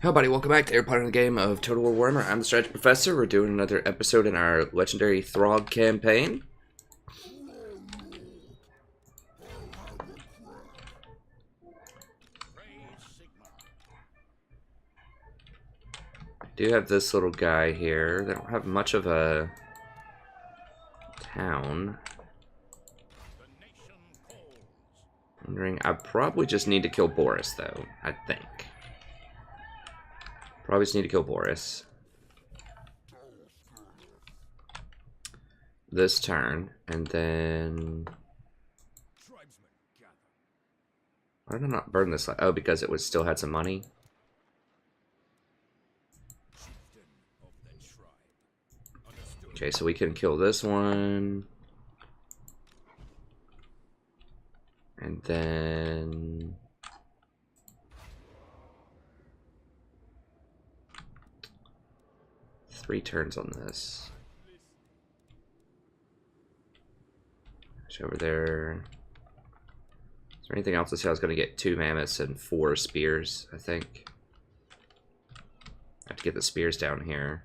Hello, buddy. Welcome back to Air Part of the game of Total War Warhammer. I'm the Strategy Professor. We're doing another episode in our legendary Throgg campaign. I do have this little guy here. They don't have much of a town. Wondering, I probably just need to kill Boris, though. I think. Probably just need to kill Boris this turn, and then why did I not burn this? Oh, because it was still had some money. Okay, so we can kill this one, and then three turns on this. Over there. Is there anything else to say? I was going to get 2 mammoths and 4 spears, I think. I have to get the spears down here.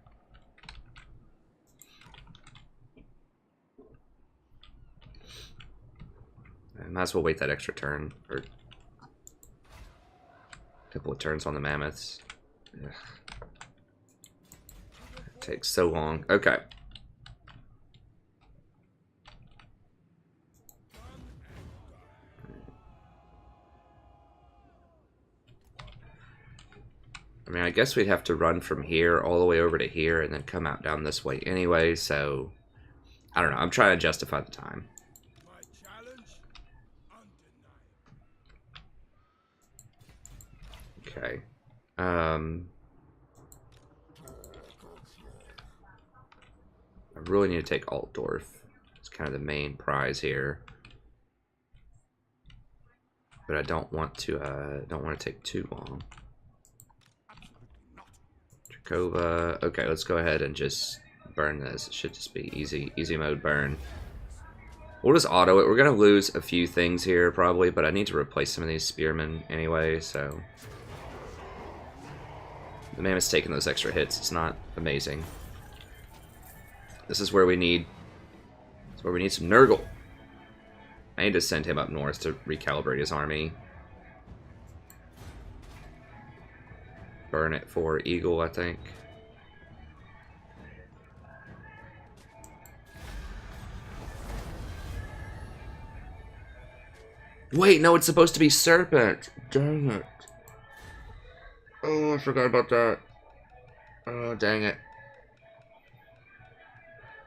I might as well wait that extra turn, or a couple of turns on the mammoths. Ugh. It takes so long. Okay. I mean, I guess we'd have to run from here all the way over to here and then come out down this way anyway, so I don't know. I'm trying to justify the time. Okay. I really need to take Altdorf. It's kind of the main prize here. But I don't want to take too long. Okay, let's go ahead and just burn this. It should just be easy mode burn. We'll just auto it. We're gonna lose a few things here probably, but I need to replace some of these spearmen anyway, so the mammoth's taking those extra hits. It's not amazing. This is where we need some Nurgle. I need to send him up north to recalibrate his army. Burn it for Eagle, I think. Wait, no, it's supposed to be Serpent. Dang it. Oh, I forgot about that. Oh, dang it.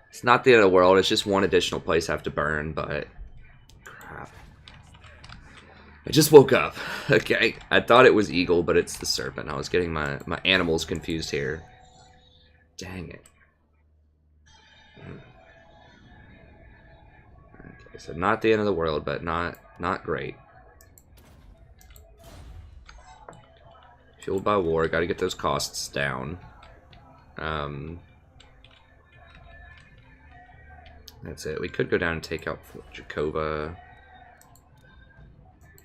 It's not the end of the world. It's just one additional place I have to burn, but crap. I just woke up. Okay, I thought it was Eagle, but it's the Serpent. I was getting my animals confused here. Dang it. Okay, so not the end of the world, but not great. Fueled by war, got to get those costs down. That's it. We could go down and take out Fort Jakova. I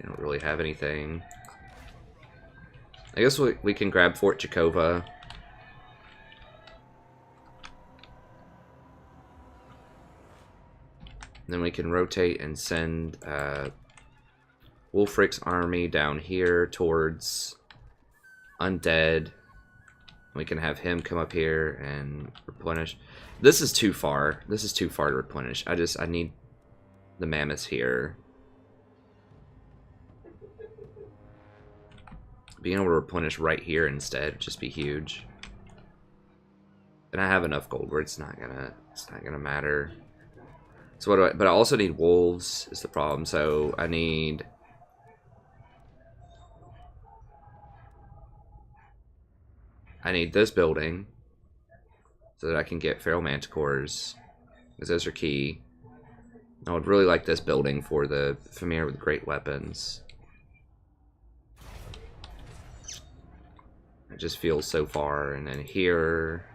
don't really have anything. I guess we can grab Fort Jakova. Then we can rotate and send Wulfrik's army down here towards Undead. We can have him come up here and replenish. This is too far. This is too far to replenish. I need the mammoths here. Being able to replenish right here instead would just be huge. And I have enough gold where it's not gonna matter. So what do I? But I also need wolves is the problem. So I need this building so that I can get feral manticores, because those are key. I would really like this building for the familiar with great weapons. It just feels so far, and then here.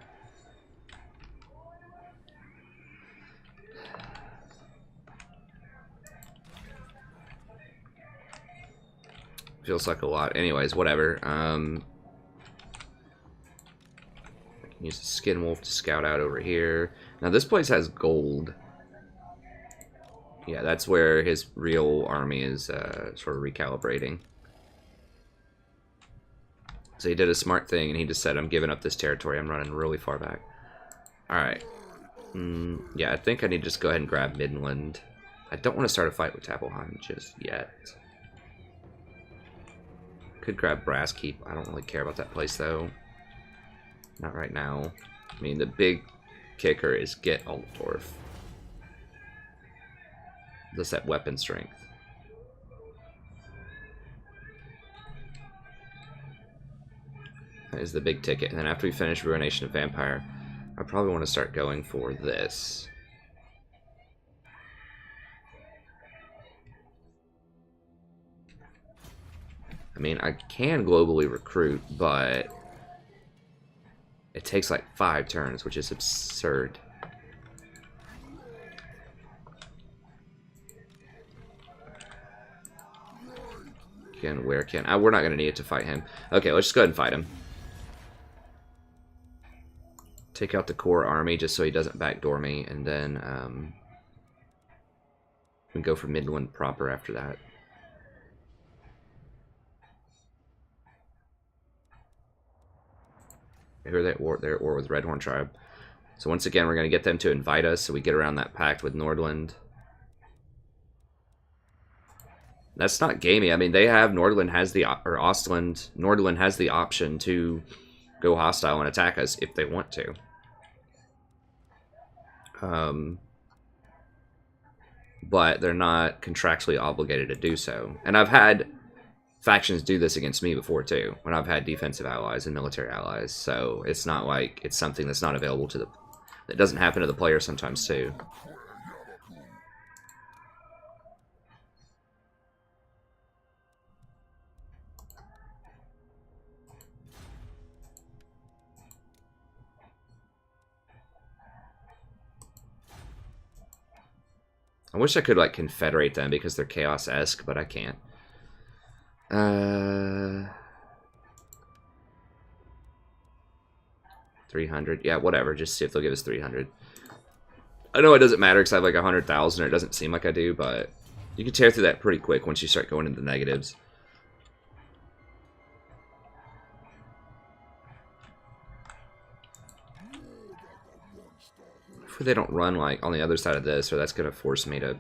Feels like a lot. Anyways, whatever. Use the Skin Wolf to scout out over here. Now this place has gold. Yeah, that's where his real army is sort of recalibrating. So he did a smart thing, and he just said, I'm giving up this territory. I'm running really far back. Alright. Yeah, I think I need to just go ahead and grab Midland. I don't want to start a fight with Tappelheim just yet. Could grab Brass Keep. I don't really care about that place, though. Not right now. I mean, the big kicker is get Altdorf. Just that weapon strength. That is the big ticket. And then after we finish Ruination of Vampire, I probably want to start going for this. I mean, I can globally recruit, but it takes like 5 turns, which is absurd. Where can we're not going to need it to fight him. Okay, let's just go ahead and fight him. Take out the core army just so he doesn't backdoor me, and then we can go for Midland proper after that. Here they're at war with Redhorn Tribe. So once again, we're going to get them to invite us so we get around that pact with Nordland. That's not gamey. I mean, they have Nordland has the Nordland has the option to go hostile and attack us if they want to. But they're not contractually obligated to do so. And I've had factions do this against me before too, when I've had defensive allies and military allies. So it's not like it's something that's not available to the. That doesn't happen to the player sometimes too. I wish I could, like, confederate them because they're chaos-esque, but I can't. 300. Yeah, whatever. Just see if they'll give us 300. I know it doesn't matter because I have, like, 100,000, or it doesn't seem like I do, but you can tear through that pretty quick once you start going into the negatives. Hopefully they don't run, like, on the other side of this, or that's going to force me to...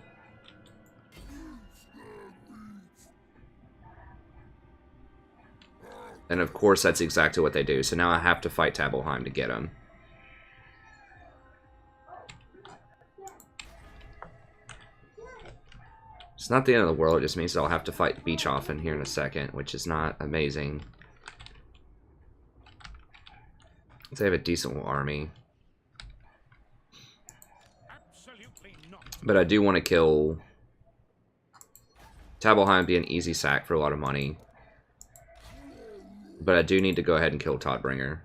And of course that's exactly what they do, so now I have to fight Tappelheim to get them. It's not the end of the world, it just means that I'll have to fight Beechoffen here in a second, which is not amazing. They have a decent little army. But I do want to kill Tappelheim, be an easy sack for a lot of money. But I do need to go ahead and kill Todbringer.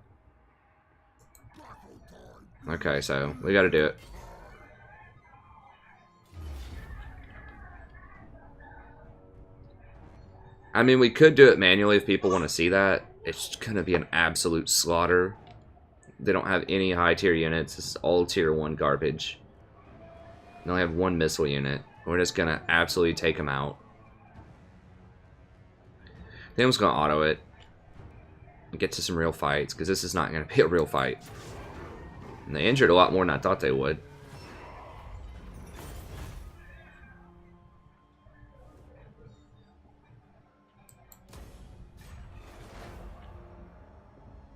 Okay, so we gotta do it. I mean, we could do it manually if people want to see that. It's gonna be an absolute slaughter. They don't have any high tier units. This is all tier 1 garbage. They only have 1 missile unit. We're just gonna absolutely take them out. I think I'm just gonna auto it. And get to some real fights, because this is not gonna be a real fight. And they injured a lot more than I thought they would.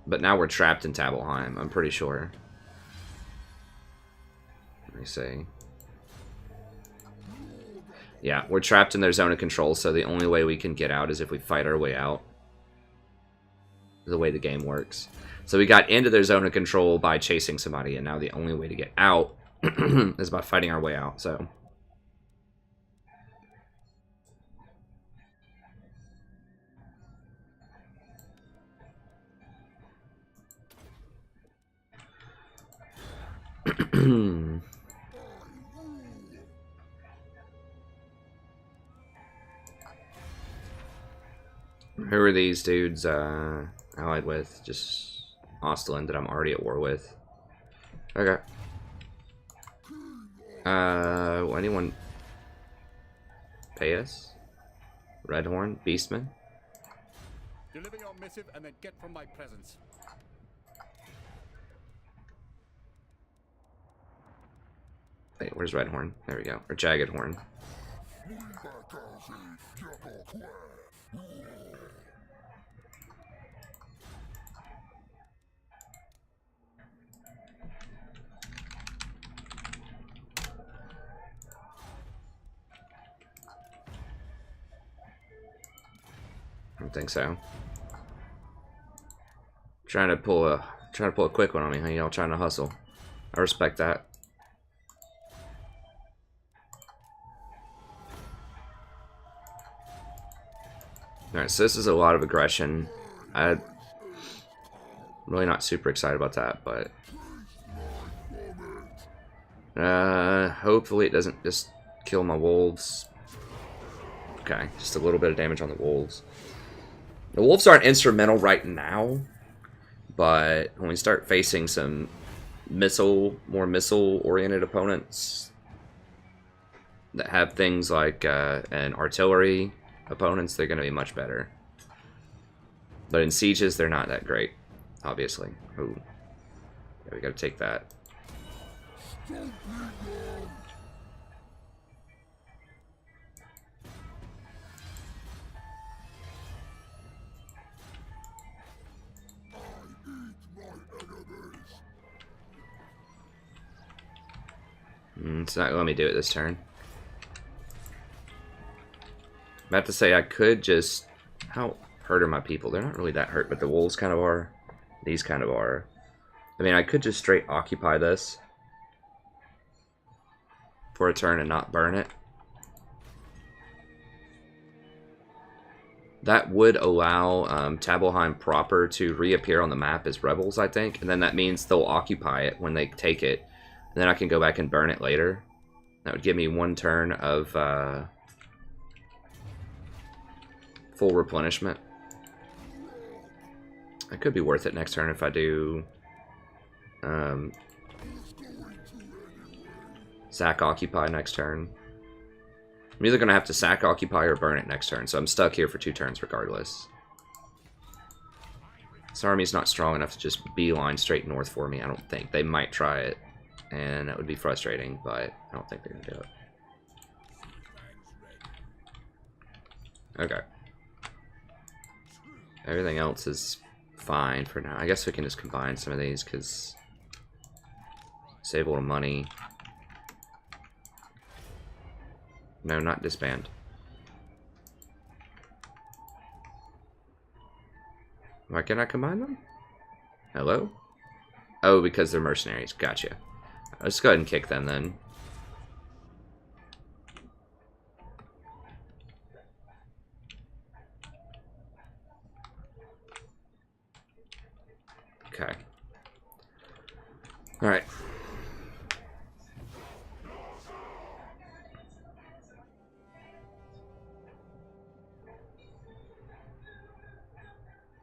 But now we're trapped in Tappelheim, I'm pretty sure. Let me see. Yeah, we're trapped in their zone of control, so the only way we can get out is if we fight our way out. The way the game works. So we got into their zone of control by chasing somebody, and now the only way to get out is by fighting our way out, so... Who are these dudes allied with? Just Osterland that I'm already at war with. Okay. Will anyone pay us? Redhorn? Beastman? Deliver your missive and then get from my presence. Wait, where's Redhorn? There we go. Or Jagged Horn. I don't think so. Trying to pull a quick one on me, huh? Y'all trying to hustle. I respect that. Alright, so this is a lot of aggression. I'm really not super excited about that, but hopefully it doesn't just kill my wolves. Okay, just a little bit of damage on the wolves. The wolves aren't instrumental right now, but when we start facing some more missile-oriented opponents that have things like an artillery opponents, they're going to be much better. But in sieges, they're not that great, obviously. Ooh. Yeah, we got to take that. It's not going to let me do it this turn. I'm about to say I could just... How hurt are my people? They're not really that hurt, but the wolves kind of are. These kind of are. I mean, I could just straight occupy this for a turn and not burn it. That would allow Tabelheim proper to reappear on the map as rebels, I think. And then that means they'll occupy it when they take it. And then I can go back and burn it later. That would give me one turn of full replenishment. It could be worth it next turn if I do sack occupy next turn. I'm either going to have to sack occupy or burn it next turn, so I'm stuck here for 2 turns regardless. This army's not strong enough to just beeline straight north for me, I don't think. They might try it, and that would be frustrating, but I don't think they're going to do it. Okay. Everything else is fine for now. I guess we can just combine some of these, because save a little money. No, not disband. Why can't I combine them? Hello? Oh, because they're mercenaries. Gotcha. Let's go ahead and kick them then. Okay. Alright.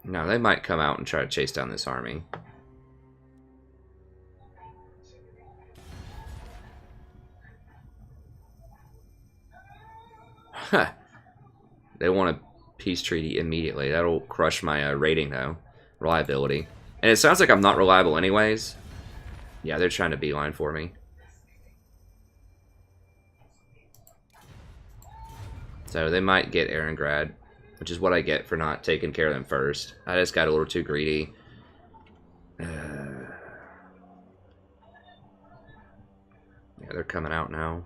Now, they might come out and try to chase down this army. Huh. They want a peace treaty immediately. That'll crush my rating, though. Reliability. And it sounds like I'm not reliable anyways. Yeah, they're trying to beeline for me. So they might get Erengrad, which is what I get for not taking care of them first. I just got a little too greedy. Yeah, they're coming out now.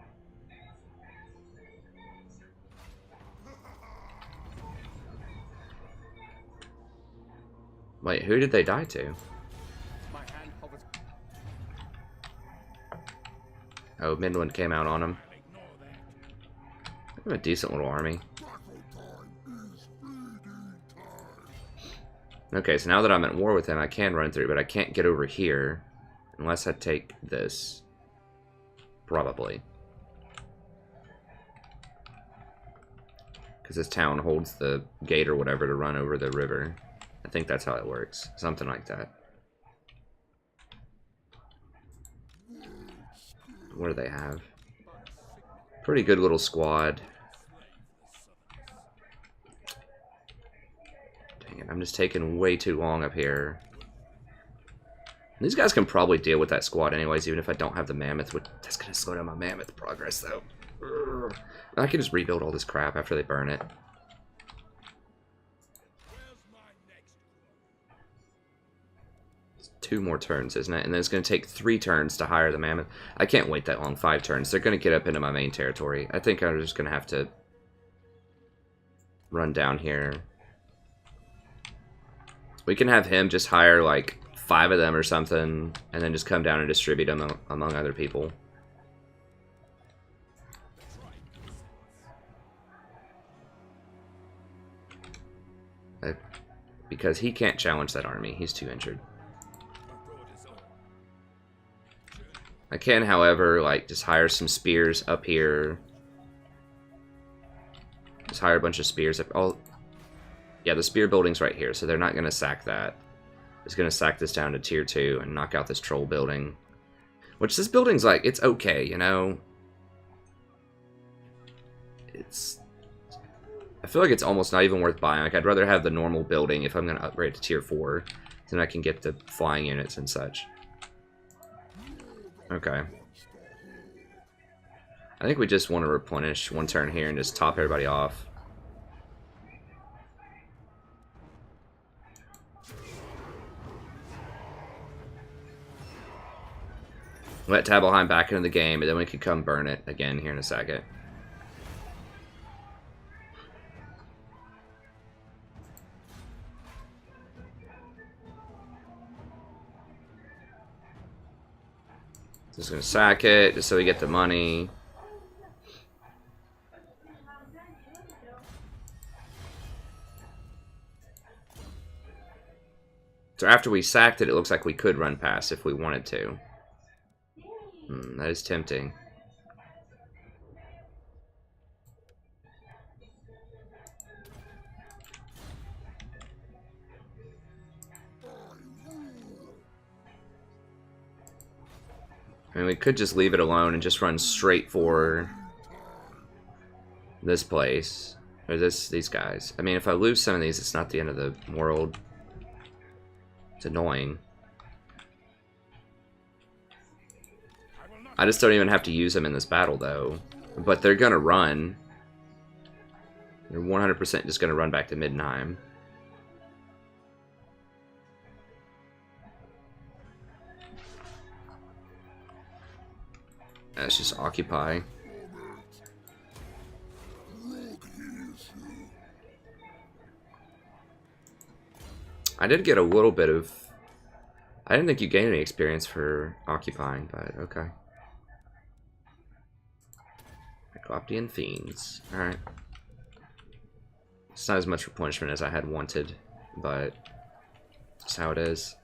Wait, who did they die to? Oh, Midland came out on them. I have a decent little army. Okay, so now that I'm at war with him, I can run through, but I can't get over here unless I take this. Probably. Because this town holds the gate or whatever to run over the river. I think that's how it works. Something like that. What do they have? Pretty good little squad. Dang it, I'm just taking way too long up here. These guys can probably deal with that squad anyways, even if I don't have the mammoth. That's going to slow down my mammoth progress, though. Urgh. I can just rebuild all this crap after they burn it. It's 2 more turns, isn't it? And then it's going to take 3 turns to hire the mammoth. I can't wait that long, 5 turns. They're going to get up into my main territory. I think I'm just going to have to run down here. We can have him just hire, like, 5 of them or something, and then just come down and distribute them among other people. Because he can't challenge that army. He's too injured. I can, however, like, just hire some spears up here. Just hire a bunch of spears up. Oh, yeah, the spear building's right here, so they're not going to sack that. It's going to sack this down to tier 2 and knock out this troll building. Which this building's like, it's okay, you know? It's... I feel like it's almost not even worth buying. Like, I'd rather have the normal building if I'm going to upgrade to tier 4. Then I can get the flying units and such. Okay. I think we just want to replenish 1 turn here and just top everybody off. Let Tabelheim back into the game, and then we can come burn it again here in a second. Just gonna sack it, just so we get the money. So after we sacked it, it looks like we could run past if we wanted to. That is tempting. I mean, we could just leave it alone and just run straight for this place. Or these guys. I mean, if I lose some of these, it's not the end of the world. It's annoying. I just don't even have to use them in this battle, though. But they're gonna run. They're 100% just gonna run back to Middenheim. Let's just occupy. I did get a little bit of... I didn't think you gained any experience for occupying, but okay. Ecloptian Fiends. Alright. It's not as much replenishment as I had wanted, but that's how it is.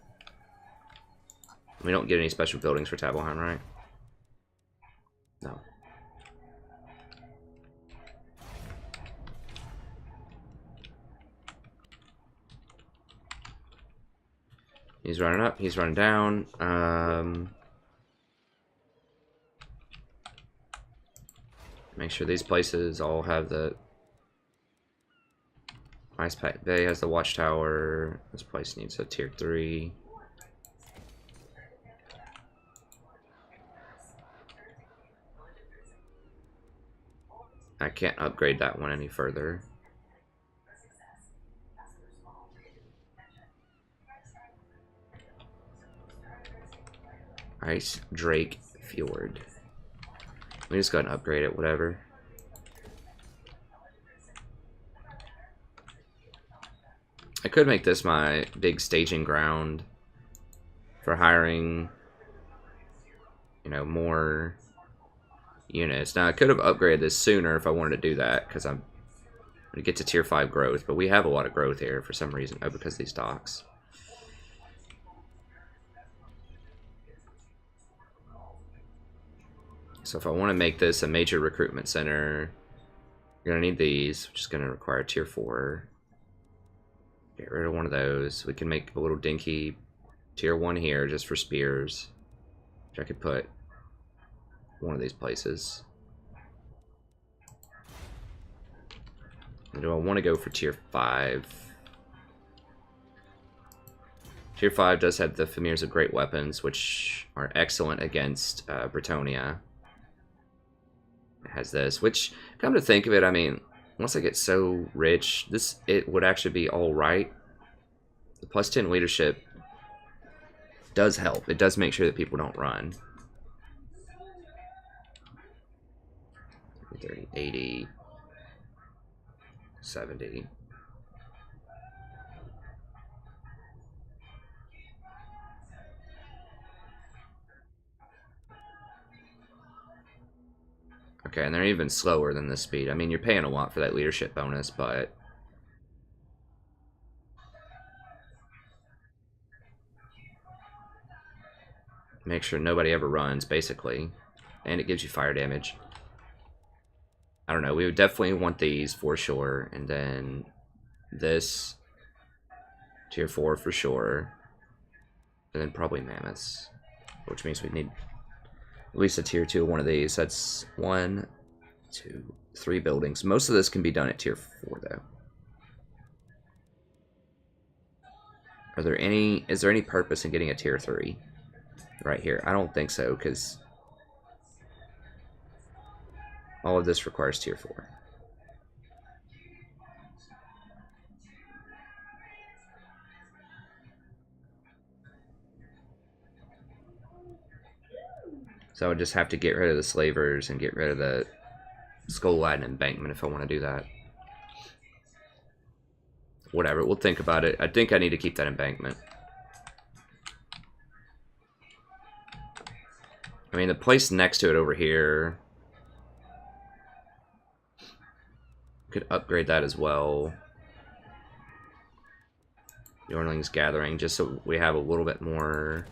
We don't get any special buildings for Tabelheim, right? No. He's running up, he's running down. Make sure these places all have the... Ice Pack Bay has the watchtower. This place needs a tier 3. I can't upgrade that one any further. Ice Drake Fjord. Let me just go ahead and upgrade it, whatever. I could make this my big staging ground for hiring, you know, more units. Now, I could have upgraded this sooner if I wanted to do that, because I'm going to get to tier 5 growth, but we have a lot of growth here for some reason. Oh, because of these docks. So if I want to make this a major recruitment center, you're going to need these, which is going to require tier 4. Get rid of one of those. We can make a little dinky tier 1 here just for spears, which I could put one of these places. Do I want to go for tier 5? Tier 5 does have the Familiars of Great Weapons, which are excellent against Bretonnia. It has this, which, come to think of it, I mean, once I get so rich, it would actually be alright. The plus 10 leadership does help. It does make sure that people don't run. 30, 80, 70. Okay, and they're even slower than this speed. I mean, you're paying a lot for that leadership bonus, but make sure nobody ever runs, basically. And it gives you fire damage. I don't know, we would definitely want these for sure. And then this, tier 4 for sure. And then probably mammoths, which means we need at least a tier 2 of one of these. That's 1, 2, 3 buildings. Most of this can be done at tier 4 though. Is there any purpose in getting a tier 3 right here? I don't think so, because all of this requires tier 4. So I would just have to get rid of the slavers and get rid of the skull lad and embankment if I want to do that. Whatever, we'll think about it. I think I need to keep that embankment. I mean, the place next to it over here, could upgrade that as well. Yorling's Gathering, just so we have a little bit more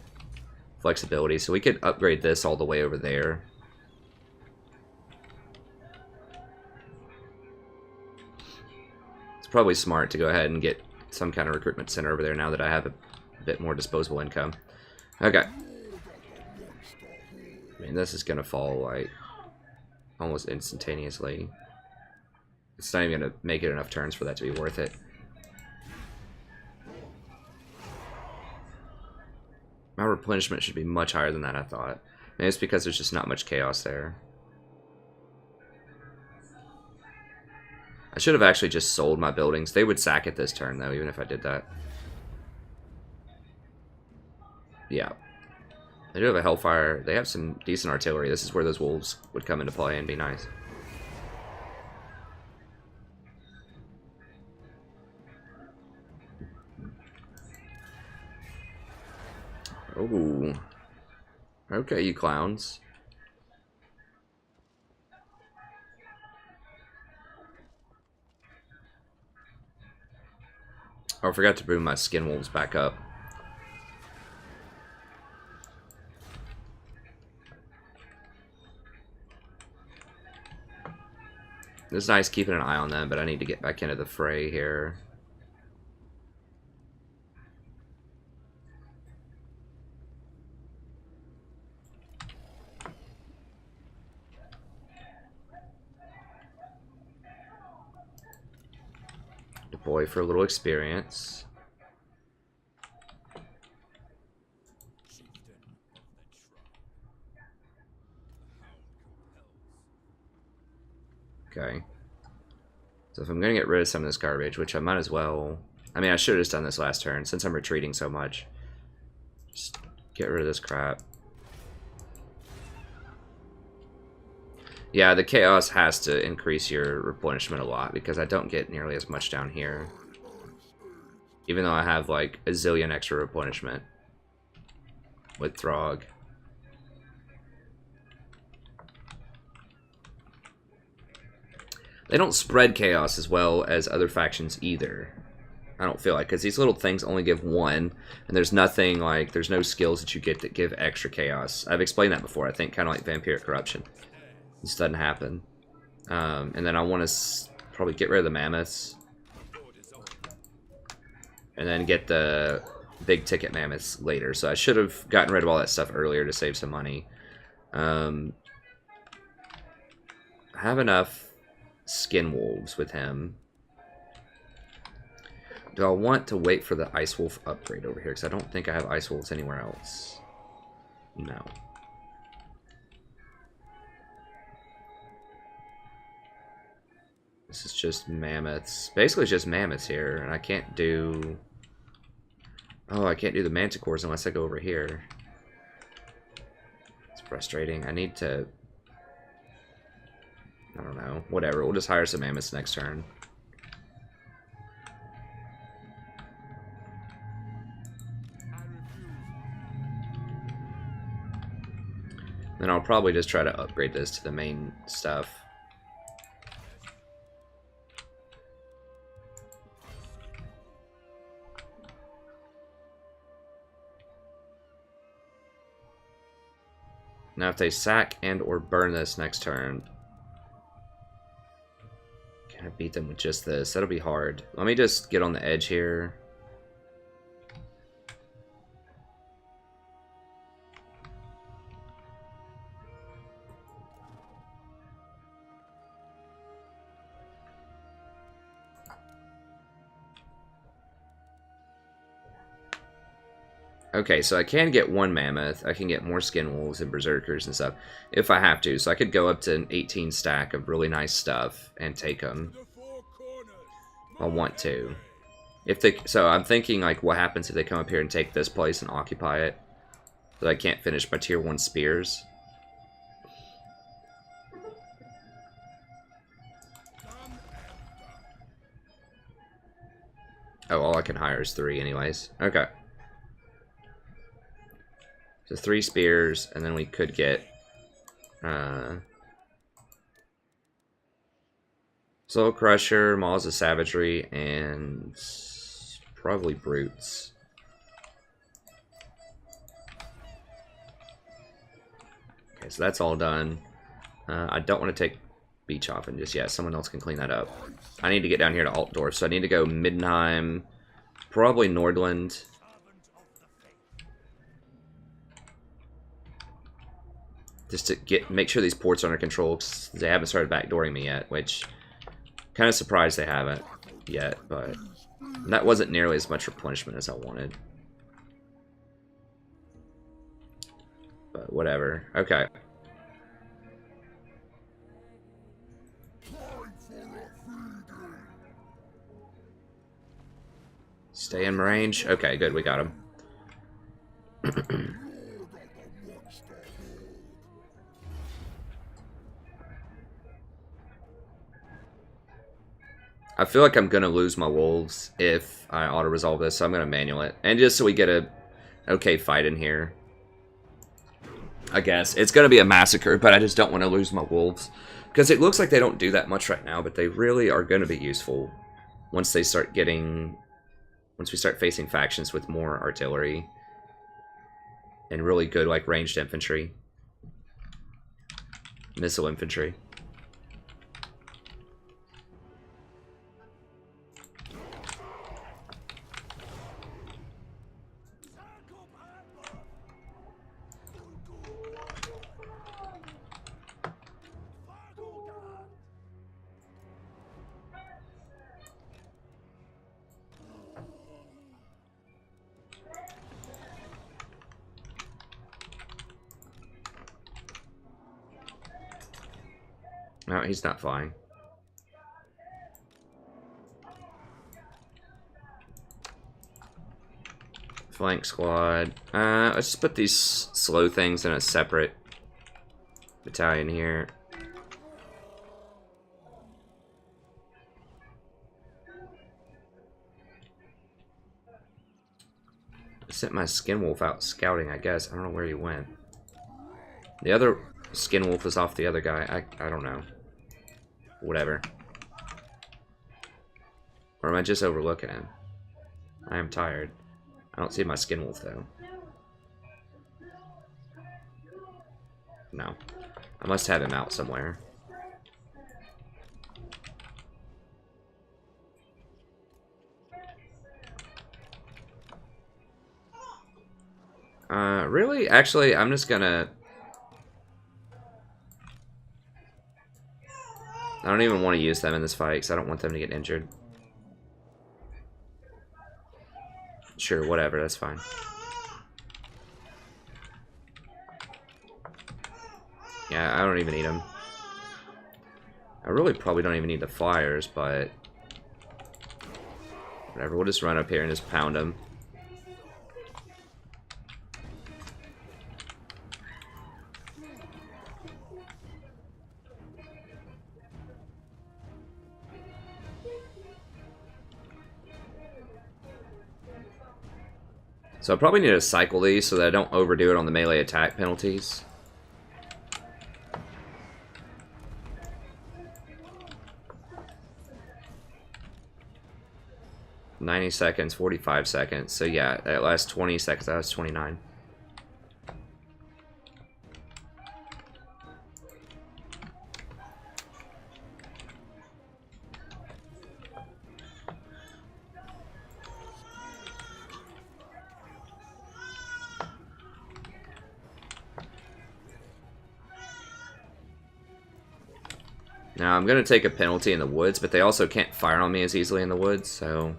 flexibility. So we could upgrade this all the way over there. It's probably smart to go ahead and get some kind of recruitment center over there now that I have a bit more disposable income. Okay. I mean, this is going to fall, like, almost instantaneously. It's not even going to make it enough turns for that to be worth it. My replenishment should be much higher than that, I thought. Maybe it's because there's just not much chaos there. I should have actually just sold my buildings. They would sack it this turn, though, even if I did that. Yeah. They do have a Hellfire. They have some decent artillery. This is where those wolves would come into play and be nice. Oh. Okay, you clowns. Oh, I forgot to bring my skin wolves back up. It's nice keeping an eye on them, but I need to get back into the fray here. Deploy for a little experience. Okay. So if I'm going to get rid of some of this garbage, which I might as well... I mean, I should have just done this last turn, since I'm retreating so much. Just get rid of this crap. Yeah, the chaos has to increase your replenishment a lot, because I don't get nearly as much down here. Even though I have, like, a zillion extra replenishment with Throgg. They don't spread chaos as well as other factions either. I don't feel like, because these little things only give 1, and there's nothing like, there's no skills that you get that give extra chaos. I've explained that before, I think, kind of like Vampiric Corruption. This doesn't happen. And then I want to probably get rid of the mammoths. And then get the big ticket mammoths later. So I should have gotten rid of all that stuff earlier to save some money. have enough skin wolves with him. Do I want to wait for the Ice Wolf upgrade over here? Because I don't think I have Ice Wolves anywhere else. No. This is just mammoths. Basically, it's just mammoths here, and I can't do... Oh, I can't do the manticores unless I go over here. It's frustrating. I need to... I don't know. Whatever. We'll just hire some mammoths next turn. Then I'll probably just try to upgrade this to the main stuff. Now if they sack and or burn this next turn, can I beat them with just this? That'll be hard. Let me just get on the edge here. Okay, so I can get one mammoth. I can get more skin wolves and berserkers and stuff if I have to. So I could go up to an 18 stack of really nice stuff and take them. I want to. If they, so I'm thinking like, what happens if they come up here and take this place and occupy it? So I can't finish my tier 1 spears. Oh, all I can hire is 3 anyways. Okay. So 3 spears, and then we could get Soul Crusher, Maws of Savagery, and probably Brutes. Okay, so that's all done. I don't want to take Beach Hopping just yet. Someone else can clean that up. I need to get down here to Altdorf, so I need to go Middenheim, probably Nordland. Just to make sure these ports are under control, because they haven't started backdooring me yet, which kind of surprised they haven't yet, but that wasn't nearly as much replenishment as I wanted. But whatever. Okay. Stay in range. Okay, good. We got him. I feel like I'm going to lose my wolves if I auto-resolve this, so I'm going to manual it. And just so we get a okay fight in here. I guess. It's going to be a massacre, but I just don't want to lose my wolves. Because it looks like they don't do that much right now, but they really are going to be useful once they start getting... Once we start facing factions with more artillery. And really good, like, ranged infantry. Missile infantry. No, he's not flying. Flank squad. Let's just put these slow things in a separate battalion here. I sent my skin wolf out scouting, I guess. I don't know where he went. The other skin wolf is off the other guy. I don't know. Whatever. Or am I just overlooking him? I am tired. I don't see my skin wolf though. No. I must have him out somewhere. Really? Actually, I'm just gonna... I don't even want to use them in this fight because I don't want them to get injured. Sure, whatever, that's fine. Yeah, I don't even need them. I really probably don't even need the flyers, but whatever, we'll just run up here and just pound them. So I probably need to cycle these so that I don't overdo it on the melee attack penalties. "90 seconds, 45 seconds. So yeah, that lasts 20 seconds, that was 29. Now, I'm going to take a penalty in the woods, but they also can't fire on me as easily in the woods, so...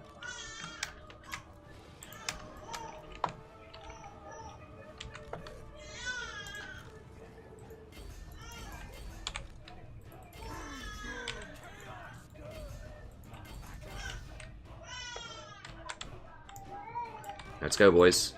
Let's go, boys.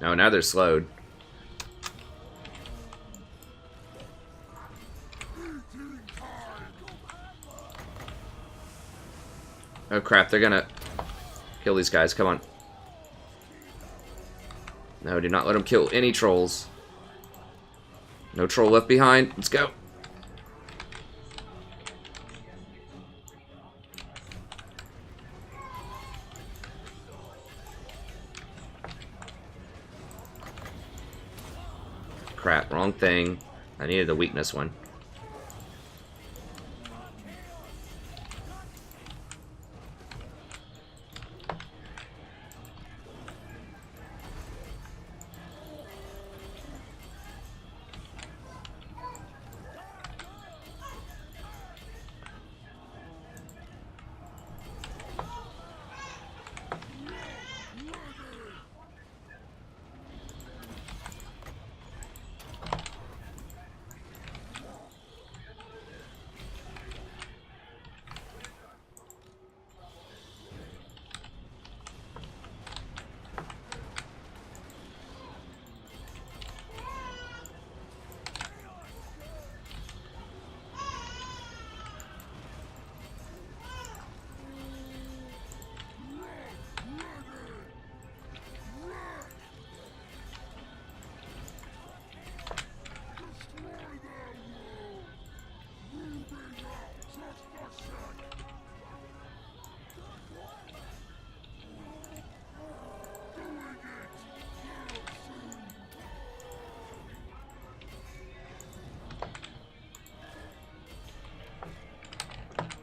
Oh, now they're slowed. Oh crap, they're gonna kill these guys, come on. No, do not let them kill any trolls. No troll left behind, let's go. Crap, wrong thing. I needed the weakness one.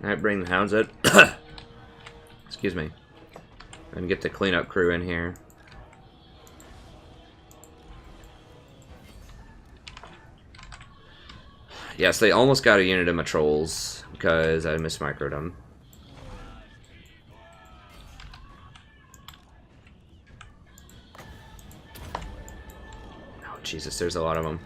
Alright, bring the hounds out. Excuse me. And get the cleanup crew in here. Yes, they almost got a unit of my trolls because I mismicroed them. Oh, Jesus, there's a lot of them.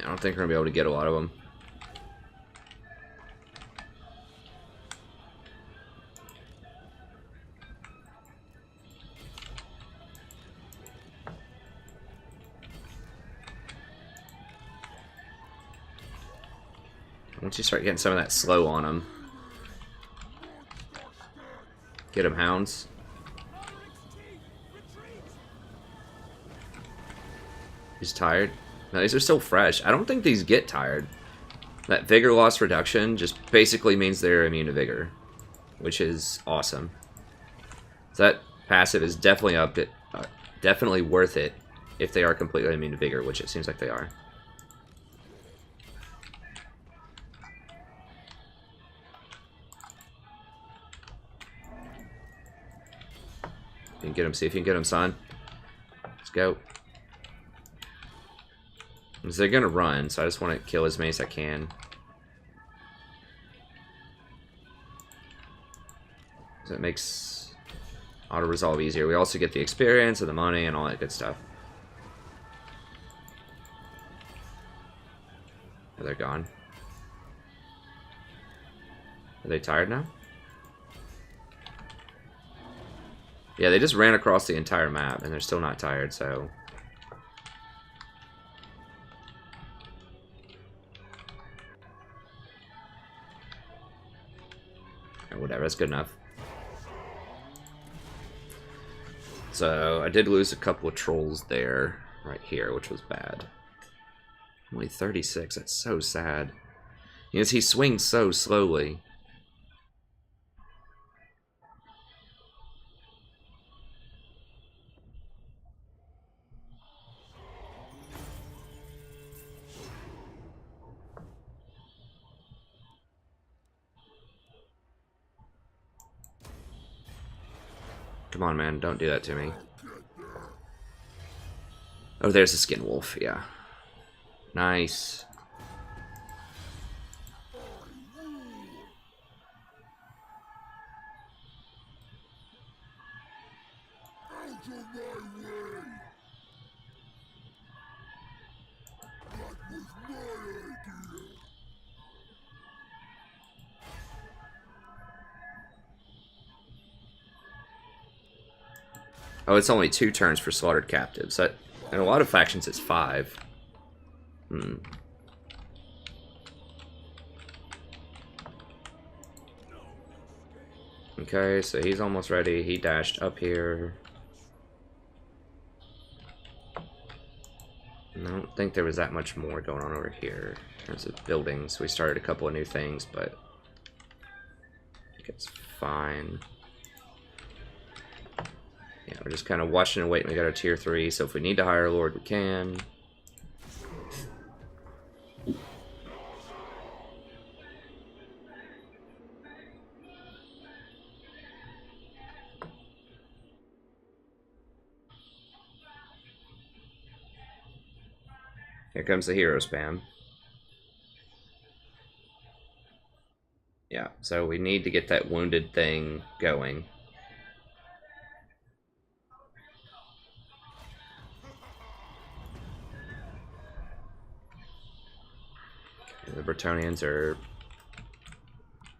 I don't think we're gonna be able to get a lot of them. Once you start getting some of that slow on them, get them, hounds. He's tired. No, these are still fresh. I don't think these get tired. That vigor loss reduction just basically means they're immune to vigor, which is awesome. So that passive is definitely definitely worth it if they are completely immune to vigor, which it seems like they are. You can get him. See if you can get him, son. Let's go. Because they're gonna run, so I just want to kill as many as I can. So it makes auto-resolve easier. We also get the experience and the money and all that good stuff. Oh, they're gone. Are they tired now? Yeah, they just ran across the entire map, and they're still not tired, so... Whatever, that's good enough. So, I did lose a couple of trolls there, right here, which was bad. Only 36, that's so sad. Because he swings so slowly. Come on, man, don't do that to me. Oh, there's the skin wolf, yeah. Nice. Oh, it's only 2 turns for slaughtered captives. In a lot of factions, it's 5. Okay, so he's almost ready. He dashed up here. I don't think there was that much more going on over here in terms of buildings. We started a couple of new things, but I think it's fine. Yeah, we're just kind of watching and waiting. We got our tier 3, so if we need to hire a lord, we can. Here comes the hero spam. Yeah, so we need to get that wounded thing going. The Bretonnians are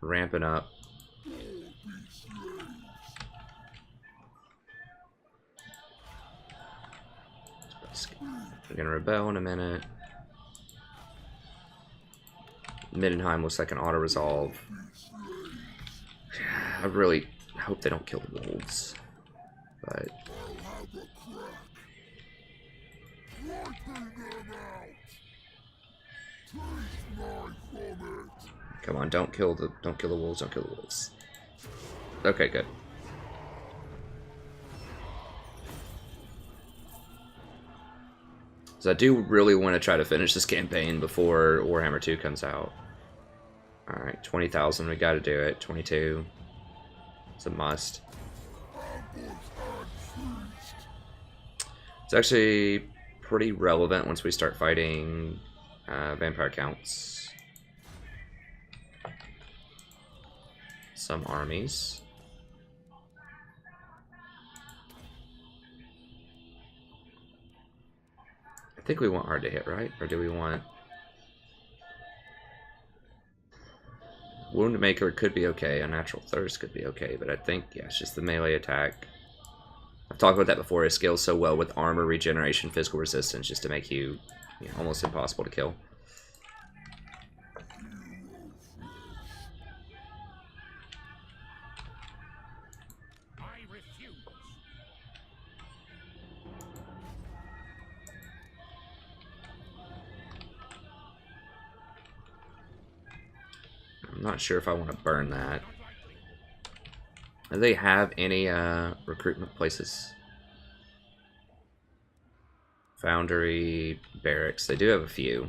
ramping up. We're gonna rebel in a minute. Middenheim looks like an auto-resolve. I really hope they don't kill the wolves. But... Come on, don't kill the wolves, don't kill the wolves. Okay, good. So I do really want to try to finish this campaign before Warhammer 2 comes out. Alright, 20,000, we gotta do it. 22. It's a must. It's actually pretty relevant once we start fighting vampire counts. Some armies. I think we want hard to hit, right? Or do we want... Wound Maker could be okay. Unnatural Thirst could be okay, but I think, yeah, it's just the melee attack. I've talked about that before. It scales so well with armor regeneration, physical resistance, just to make you, almost impossible to kill. I refuse. I'm not sure if I want to burn that. Do they have any recruitment places? Foundry, barracks. They do have a few.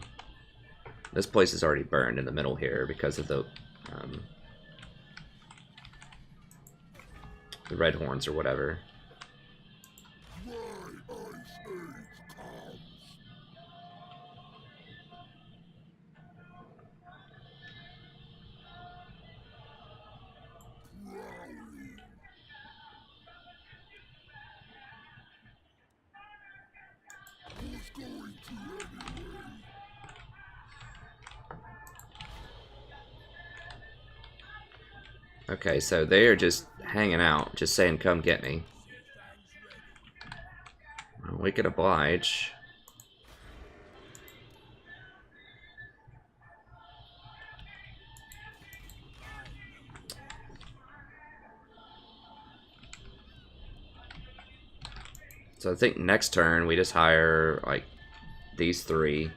This place is already burned in the middle here because of the red horns or whatever. Okay, so they are just hanging out, just saying, come get me. Well, we could oblige. So I think next turn we just hire, like, these three.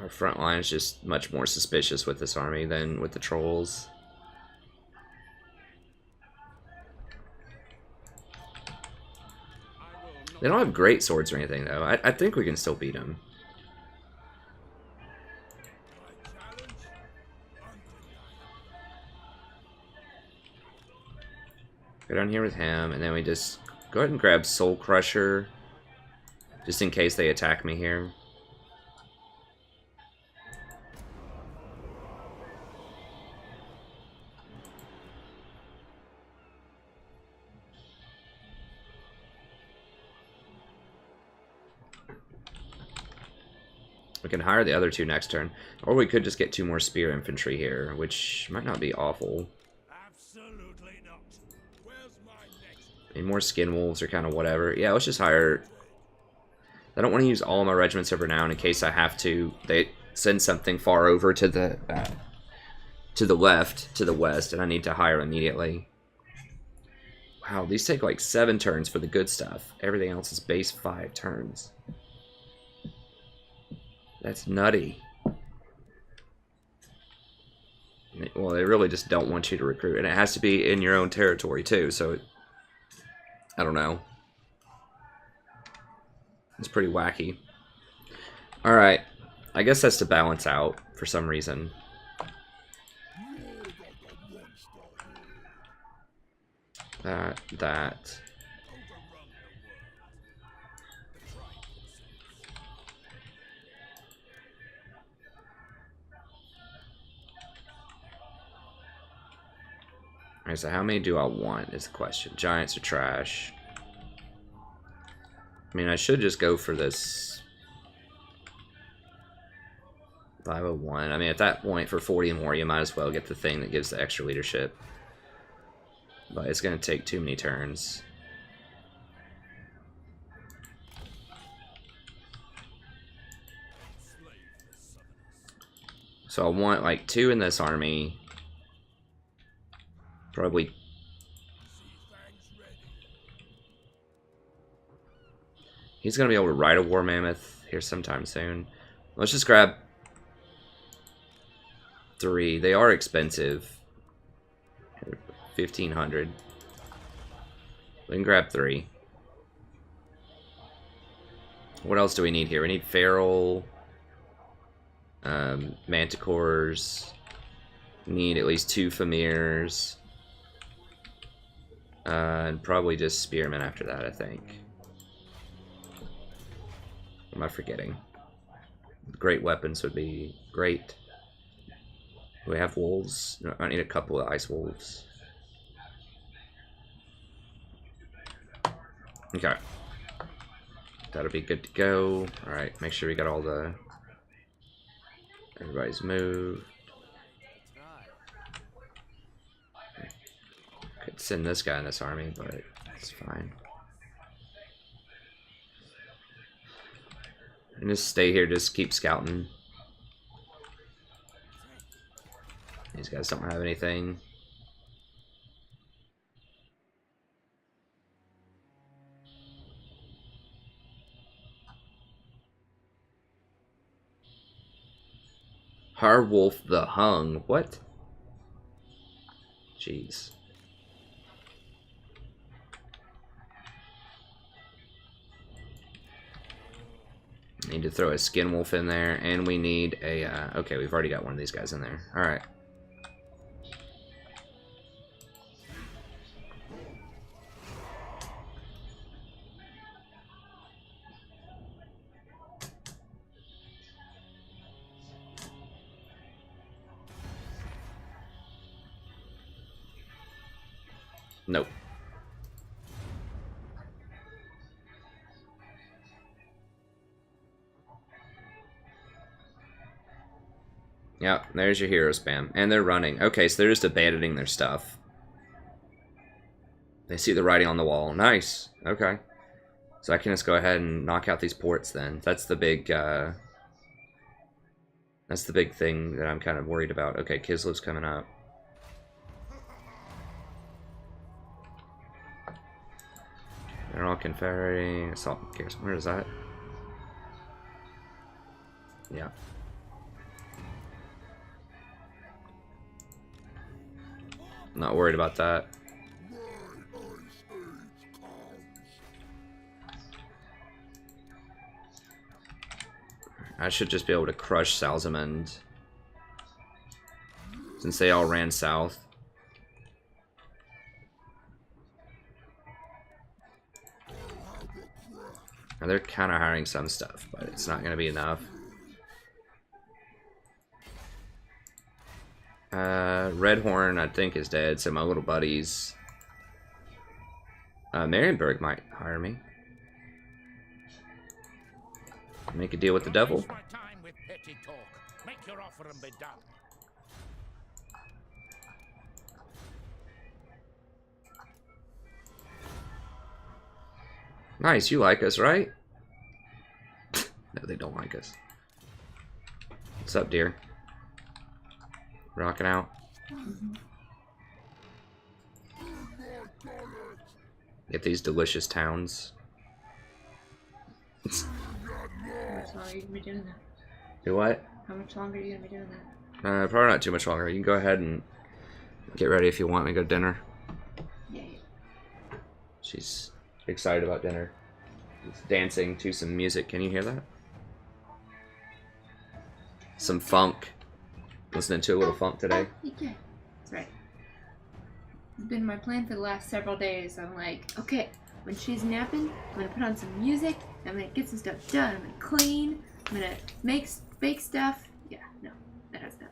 Our front line is just much more suspicious with this army than with the trolls. They don't have great swords or anything, though. I think we can still beat them. Go down here with him, and then we just go ahead and grab Soul Crusher, just in case they attack me here. We can hire the other two next turn, or we could just get 2 more spear infantry here, which might not be awful. Absolutely not. Where's my next? Any more skin wolves or kind of whatever. Yeah, let's just hire. I don't want to use all my regiments over now in case I have to. They send something far over to the left, to the west, and I need to hire immediately. Wow, these take like 7 turns for the good stuff. Everything else is base 5 turns. That's nutty. Well, they really just don't want you to recruit, and it has to be in your own territory too, so I don't know. It's pretty wacky. Alright, I guess that's to balance out for some reason. That. Alright, so how many do I want is the question. Giants are trash. I mean, I should just go for this 501. I mean, at that point, for 40 more, you might as well get the thing that gives the extra leadership. But it's going to take too many turns. So I want, like, 2 in this army. Probably. He's going to be able to ride a war mammoth here sometime soon. Let's just grab 3. They are expensive. 1,500. We can grab 3. What else do we need here? We need feral, manticores. Need at least 2 Famirs. And probably just spearmen after that, I think. What am I forgetting? Great weapons would be great. Do we have wolves? No, I need a couple of ice wolves. Okay. That'll be good to go. Alright, make sure we got all the Everybody's moved. Could send this guy in this army, but it's fine. And just stay here, just keep scouting. These guys don't have anything. Harwolf the Hung. What? Jeez. Need to throw a skin wolf in there, and we need a. Okay, we've already got one of these guys in there. All right. Nope. Yep, there's your hero spam. And they're running. Okay, so they're just abandoning their stuff. They see the writing on the wall. Nice. Okay. So I can just go ahead and knock out these ports then. That's the big thing that I'm kind of worried about. Okay, Kislev's coming up. They're all confederating. Assault. Where is that? Yeah. Not worried about that. I should just be able to crush Salzamund, since they all ran south. Now they're kind of hiring some stuff, but it's not going to be enough. Redhorn, I think, is dead, so my little buddies. Marienburg might hire me. Make a deal with the devil. Make your offer and be done. Nice, you like us, right? No, they don't like us. What's up, dear? Rocking out. Get these delicious towns. How much longer are you gonna be doing that? Do what? How much longer are you gonna be doing that? Probably not too much longer. You can go ahead and get ready if you want me to go to dinner. Yeah. She's excited about dinner. She's dancing to some music. Can you hear that? Some funk. Listening to a little funk today. Yeah, that's right. It's been my plan for the last several days. I'm like, okay, when she's napping, I'm gonna put on some music. I'm gonna get some stuff done. I'm gonna clean. I'm gonna bake stuff. Yeah, no, that has done.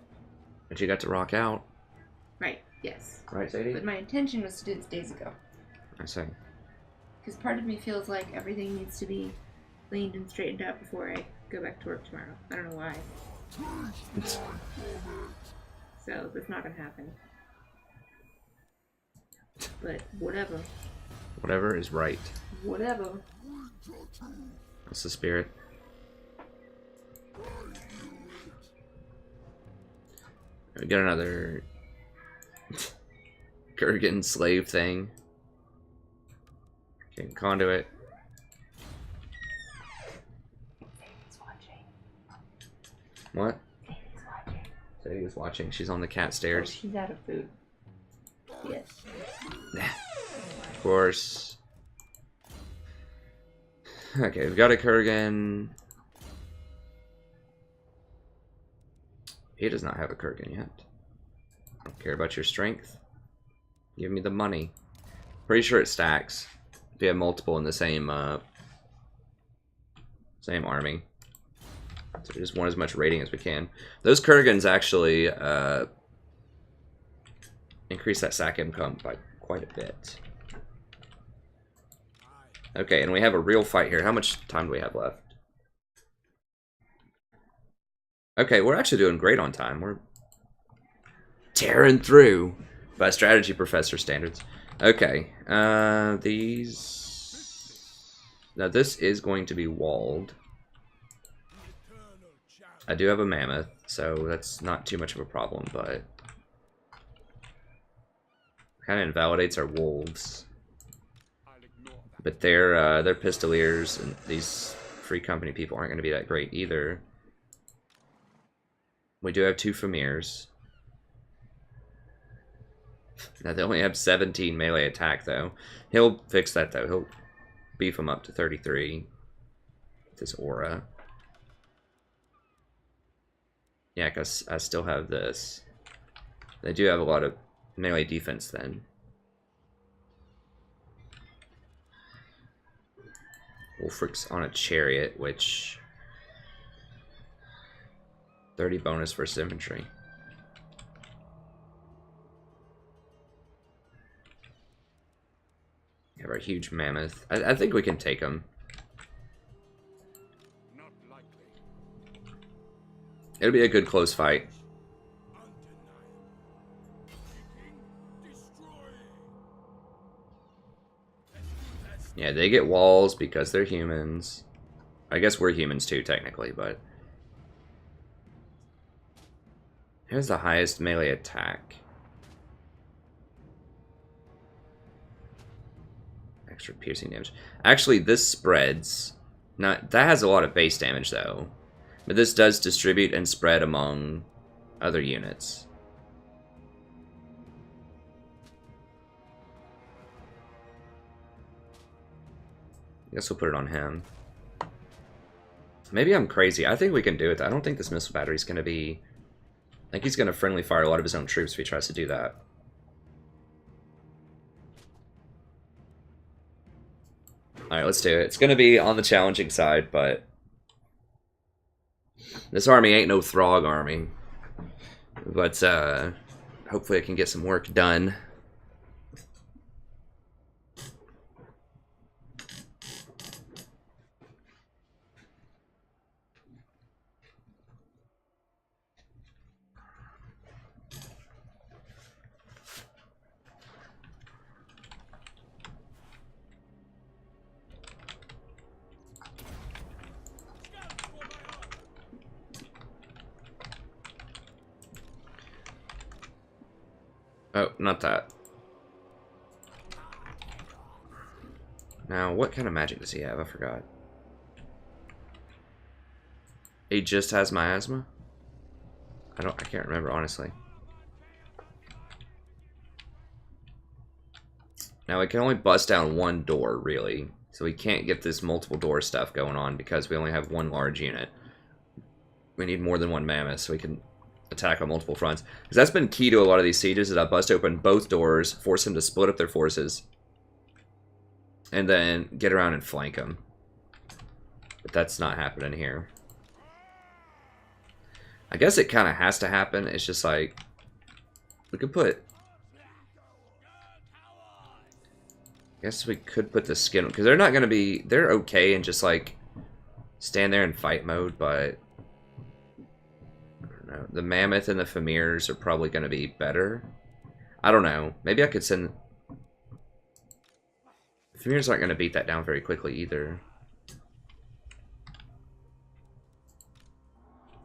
But you got to rock out. Right. Yes. Right, Sadie? But my intention was to do this days ago. I see. Because part of me feels like everything needs to be cleaned and straightened out before I go back to work tomorrow. I don't know why. So that's not gonna happen. But whatever. Whatever is right. Whatever. That's the spirit. We got another Kurgan slave thing. Okay, conduit. What? Sadie was watching. She's on the cat stairs. Oh, she's out of food. Yes. Of course. Okay, we've got a Kurgan. He does not have a Kurgan yet. Don't care about your strength. Give me the money. Pretty sure it stacks. If you have multiple in the same army. So we just want as much rating as we can. Those Kurgans actually increase that sack income by quite a bit. Okay, and we have a real fight here. How much time do we have left? Okay, we're actually doing great on time. We're tearing through by strategy professor standards. Okay, these... Now this is going to be walled. I do have a mammoth, so that's not too much of a problem, but... kind of invalidates our wolves. But their pistoliers and these free company people aren't going to be that great either. We do have 2 Famirs. Now they only have 17 melee attack though. He'll fix that though. He'll beef them up to 33 with his aura. Yeah, because I still have this. They do have a lot of melee defense then. Wulfrik's on a chariot, which 30 bonus versus infantry. We have our huge mammoth. I think we can take him. Not likely. It'll be a good close fight. Yeah, they get walls because they're humans. I guess we're humans too, technically, but... Here's the highest melee attack. Extra piercing damage. Actually, this spreads. That has a lot of base damage, though. But this does distribute and spread among other units. I guess we'll put it on him. Maybe I'm crazy. I think we can do it. I don't think this missile battery is going to be... I think he's going to friendly fire a lot of his own troops if he tries to do that. Alright, let's do it. It's going to be on the challenging side, but... This army ain't no Throgg army. But, hopefully I can get some work done. Oh, not that. Now, what kind of magic does he have? I forgot. He just has miasma? I can't remember, honestly. Now, we can only bust down one door, really. So we can't get this multiple door stuff going on because we only have one large unit. We need more than one mammoth so we can attack on multiple fronts. Because that's been key to a lot of these sieges, is I bust open both doors, force them to split up their forces, and then get around and flank them. But that's not happening here. I guess it kind of has to happen. It's just like, we could put... I guess we could put the skin... Because they're not going to be... They're okay in just like stand there in fight mode, but... The mammoth and the Famirs are probably going to be better. I don't know. Maybe I could send... The Famirs aren't going to beat that down very quickly either.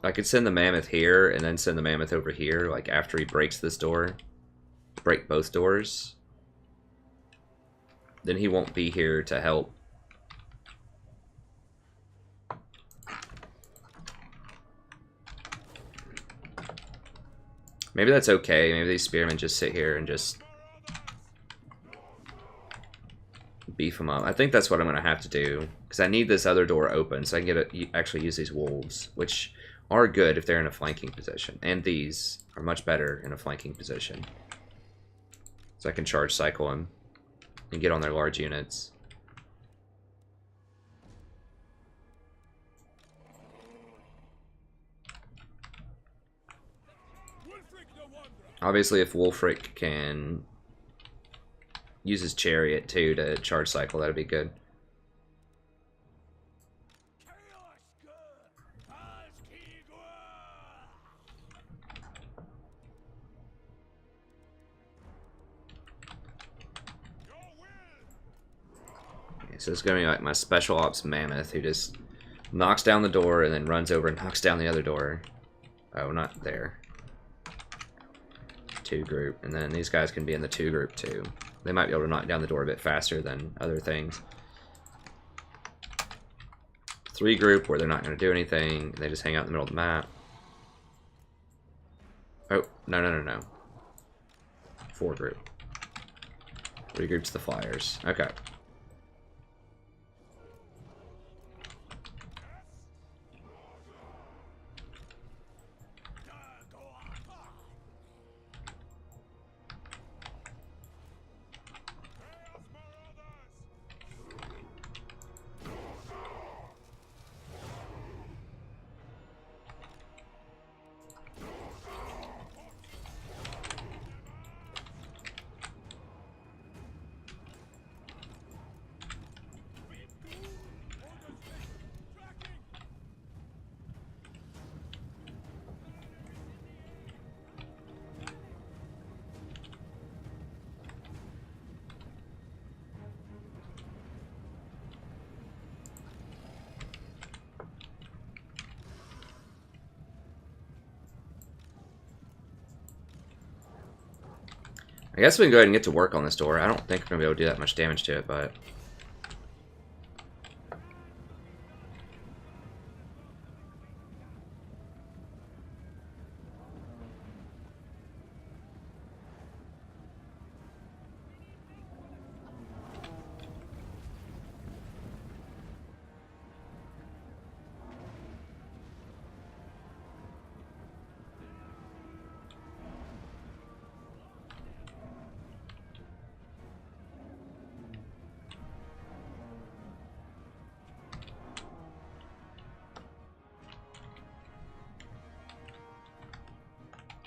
I could send the mammoth here and then send the mammoth over here, like after he breaks this door. Break both doors. Then he won't be here to help. Maybe that's okay. Maybe these spearmen just sit here and just beef them up. I think that's what I'm going to have to do. Because I need this other door open so I can actually use these wolves. Which are good if they're in a flanking position. And these are much better in a flanking position. So I can charge cycle them and get on their large units. Obviously, if Wulfrik can use his chariot too to charge cycle, that'd be good. So it's going to be like my special ops mammoth who just knocks down the door and then runs over and knocks down the other door. Oh, not there. 2 group. And then these guys can be in the 2 group too. They might be able to knock down the door a bit faster than other things. 3 group where they're not going to do anything. They just hang out in the middle of the map. Oh, no. 4 group. 3 groups the flyers. Okay. I guess we can go ahead and get to work on this door. I don't think we're going to be able to do that much damage to it, but...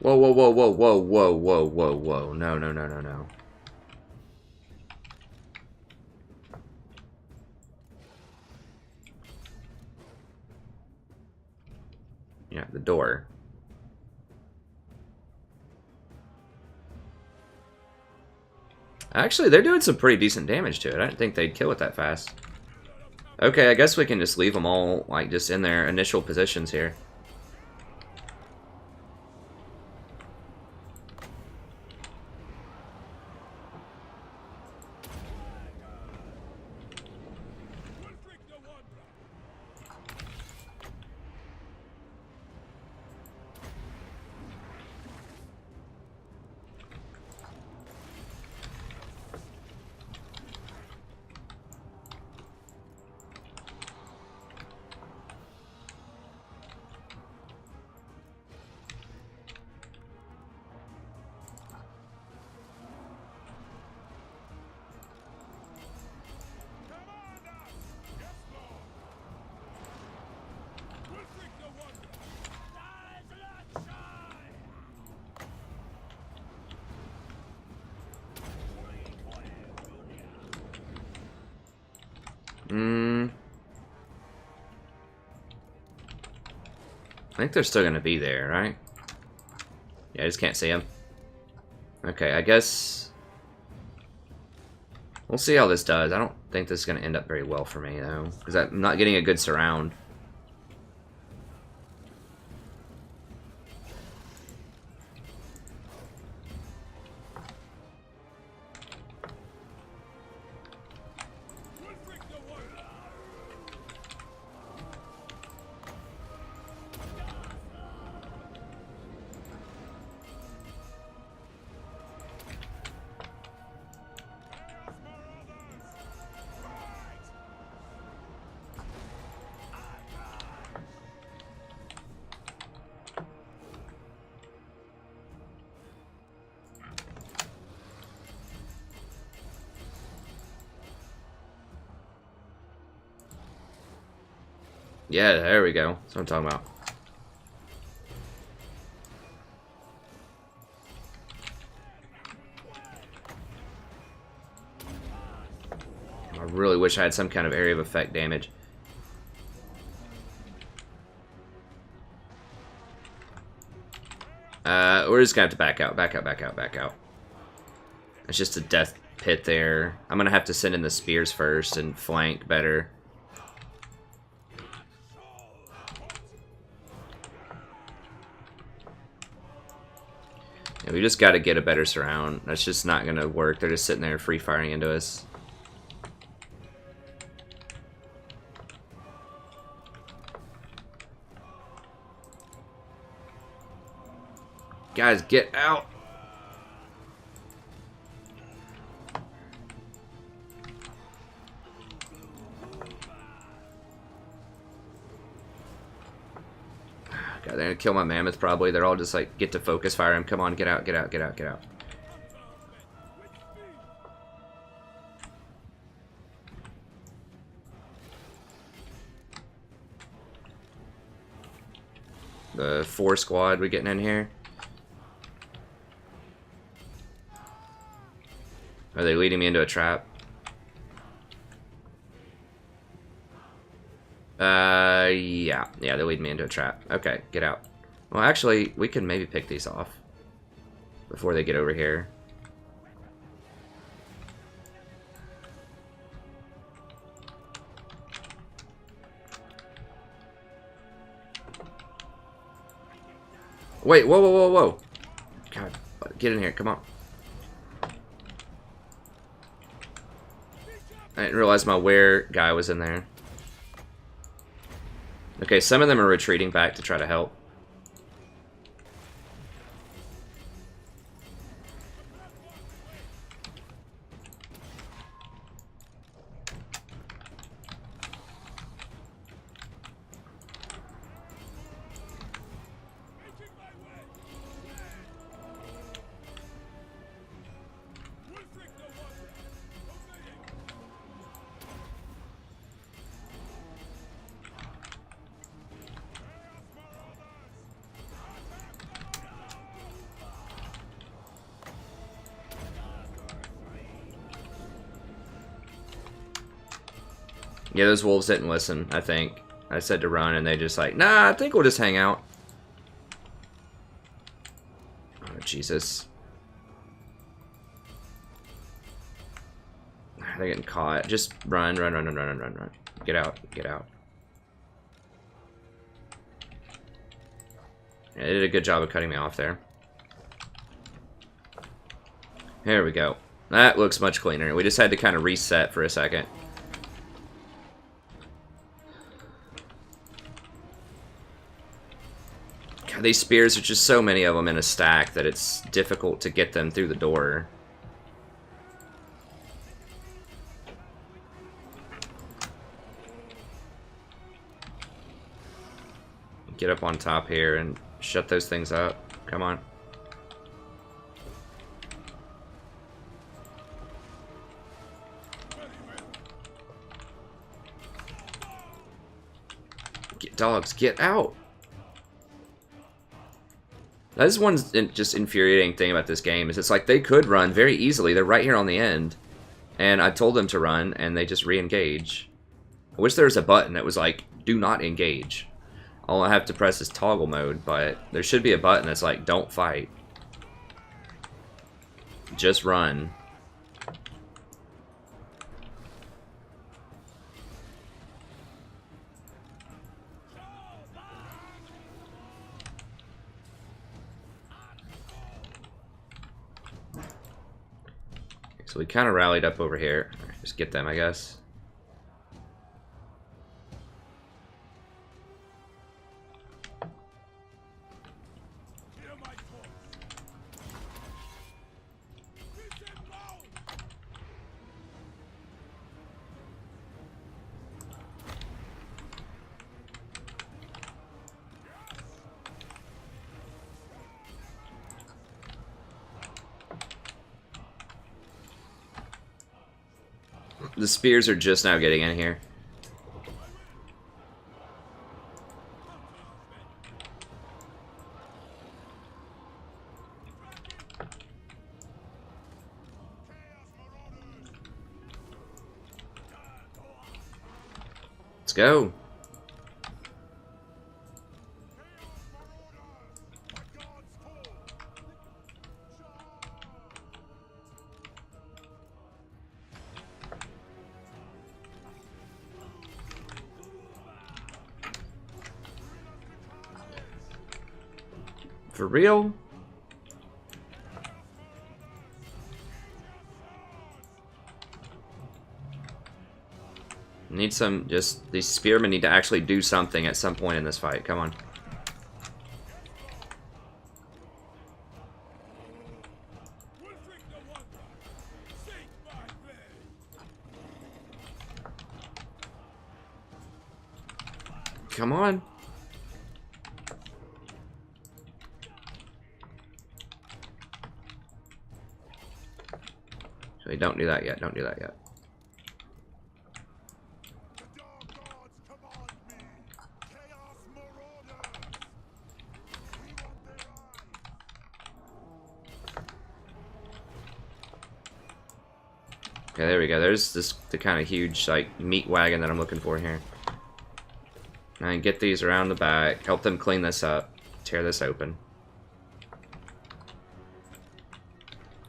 Whoa. No. Yeah, the door. Actually, they're doing some pretty decent damage to it. I didn't think they'd kill it that fast. Okay, I guess we can just leave them all, like, just in their initial positions here. I think they're still going to be there, right? Yeah, I just can't see them. Okay, I guess... we'll see how this does. I don't think this is going to end up very well for me, though. Because I'm not getting a good surround. Yeah, there we go. That's what I'm talking about. I really wish I had some kind of area of effect damage. We're just gonna have to back out. It's just a pit there. I'm gonna have to send in the spears first and flank better. Yeah, we just got to get a better surround. That's just not gonna work. They're just sitting there free firing into us. Guys, get out! God, they're gonna kill my mammoth probably. They're all just like, get to focus fire him. Come on, get out, get out, get out, get out. The 4 squad we getting in here. Are they leading me into a trap? Yeah, they're leading me into a trap. Okay, get out. Well, actually, we can maybe pick these off before they get over here. Wait, whoa, whoa, whoa, whoa. God, get in here, come on. I didn't realize my where guy was in there. Okay, some of them are retreating back to try to help. Yeah, those wolves didn't listen, I think. I said to run, and they just like, nah, I think we'll just hang out. Oh, Jesus. They're getting caught. Just run, run, run, run, run, run, run. Get out, get out. Yeah, they did a good job of cutting me off there. There we go. That looks much cleaner. We just had to kind of reset for a second. God, these spears are just so many of them in a stack that it's difficult to get them through the door. Get up on top here and shut those things up. Come on. Get dogs, get out! That's one just infuriating thing about this game, is it's like they could run very easily. They're right here on the end. And I told them to run, and they just re-engage. I wish there was a button that was like, do not engage. All I have to press is toggle mode, but there should be a button that's like, don't fight. Just run. So we kind of rallied up over here. Just get them, I guess. The spears are just now getting in here. Let's go. For real? Need some, just, these spearmen need to actually do something at some point in this fight. Come on. Come on. Actually, don't do that yet. Don't do that yet. Okay, there we go. There's the kind of huge, like, meat wagon that I'm looking for here. And get these around the back. Help them clean this up. Tear this open.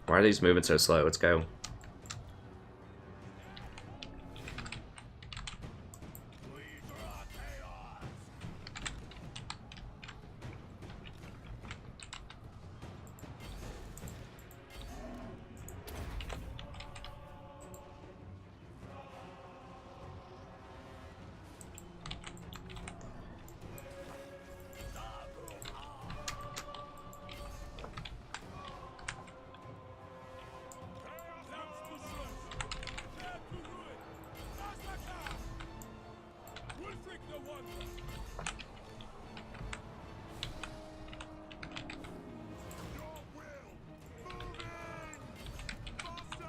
Why are these moving so slow? Let's go.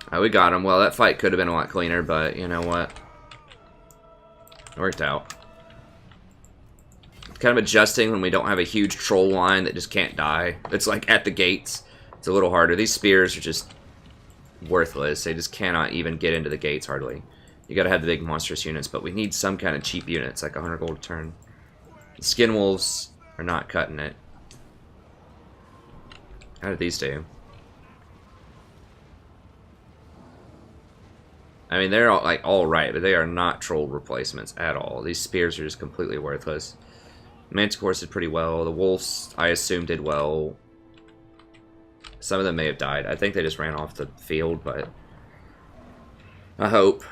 Oh, we got him. Well, that fight could have been a lot cleaner, but you know what? It worked out. It's kind of adjusting when we don't have a huge troll line that just can't die. It's like at the gates. It's a little harder. These spears are just worthless. They just cannot even get into the gates hardly. You gotta have the big monstrous units, but we need some kind of cheap units, like 100 gold a turn. The skin wolves are not cutting it. How did these do? I mean, they're all right, but they are not troll replacements at all. These spears are just completely worthless. Manticores did pretty well. The wolves, I assume, did well. Some of them may have died. I think they just ran off the field, but I hope.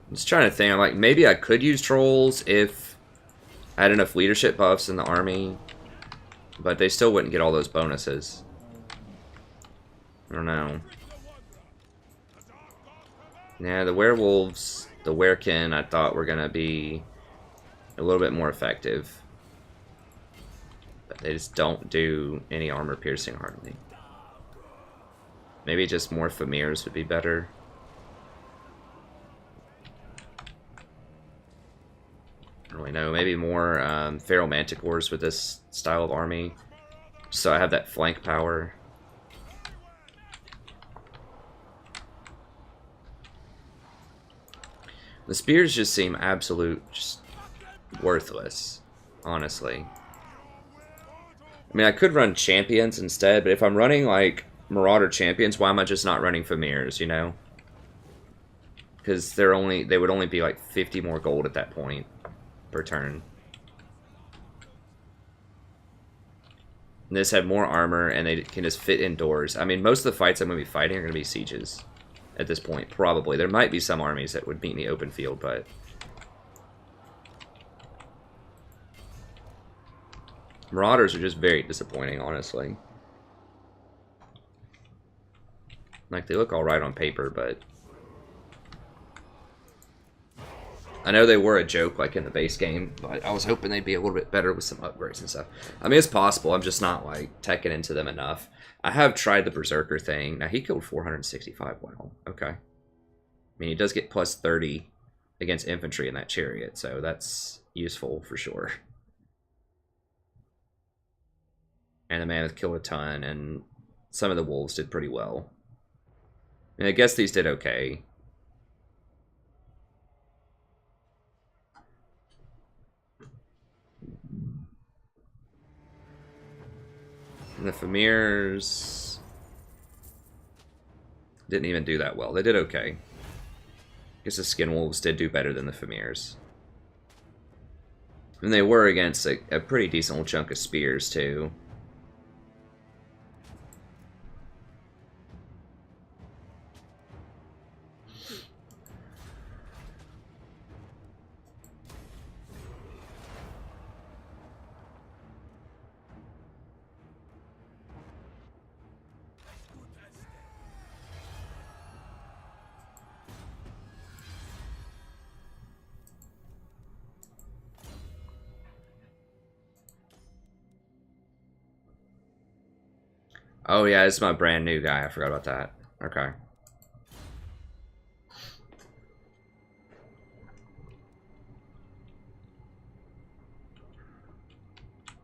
I'm just trying to think. I'm like, maybe I could use trolls if I had enough leadership buffs in the army, but they still wouldn't get all those bonuses. I don't know. Yeah, the werewolves, the werekin, I thought were gonna be a little bit more effective, but they just don't do any armor piercing hardly. Maybe just more Famirs would be better. I don't really know. Maybe more Feral Manticores with this style of army, so I have that flank power. The spears just seem just worthless, honestly. I mean, I could run champions instead, but if I'm running like Marauder champions, why am I just not running Famirs, you know? Because they would only be like 50 more gold at that point per turn. And this have more armor, and they can just fit indoors. I mean, most of the fights I'm going to be fighting are going to be sieges at this point, probably. There might be some armies that would meet me open field, but Marauders are just very disappointing, honestly. Like, they look alright on paper, but I know they were a joke, like, in the base game, but I was hoping they'd be a little bit better with some upgrades and stuff. I mean, it's possible. I'm just not, like, teching into them enough. I have tried the Berserker thing. Now, he killed 465. Wow. Okay. I mean, he does get plus 30 against infantry in that chariot, so that's useful for sure. And the Mammoth killed a ton, and some of the wolves did pretty well. And I guess these did okay. And the Famirs didn't even do that well. They did okay. I guess the Skin Wolves did do better than the Famirs. And they were against a pretty decent little chunk of spears, too. Oh yeah, this is my brand new guy. I forgot about that. Okay.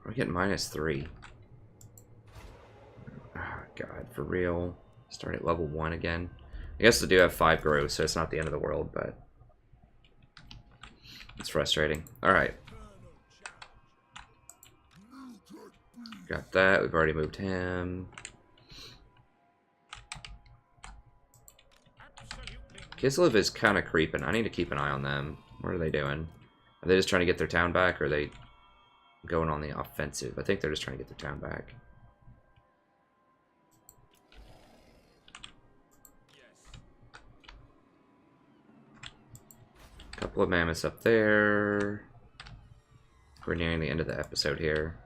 We're getting -3. Oh god, for real. Start at level 1 again. I guess they do have 5 growth, so it's not the end of the world, but it's frustrating. Alright. Got that. We've already moved him. Kislev is kind of creeping. I need to keep an eye on them. What are they doing? Are they just trying to get their town back, or are they going on the offensive? I think they're just trying to get their town back. Couple of mammoths up there. We're nearing the end of the episode here.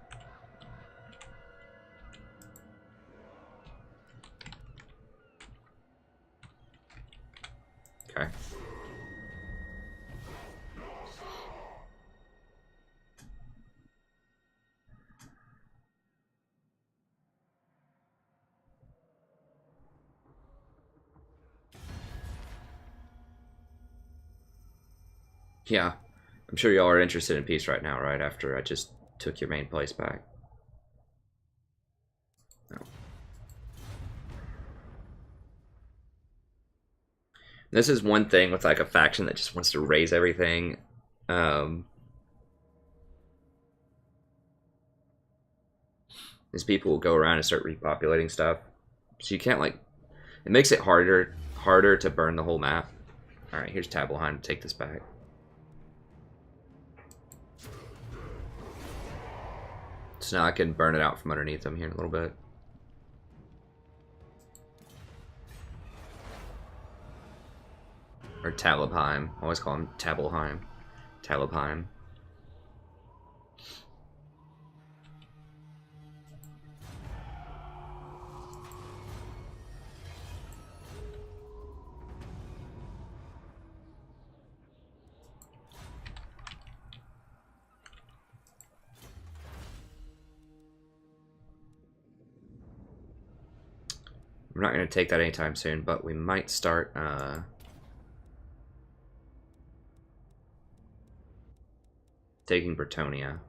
Okay. Yeah, I'm sure y'all are interested in peace right now, right? After I just took your main place back. No. This is one thing with like a faction that just wants to raise everything. These people will go around and start repopulating stuff, so you can't like. It makes it harder to burn the whole map. All right, here's Tabelheim to take this back. So now I can burn it out from underneath them here in a little bit. Or Talabheim. I always call him Tabelheim. Talabheim. We're not going to take that anytime soon, but we might start taking Bretonia.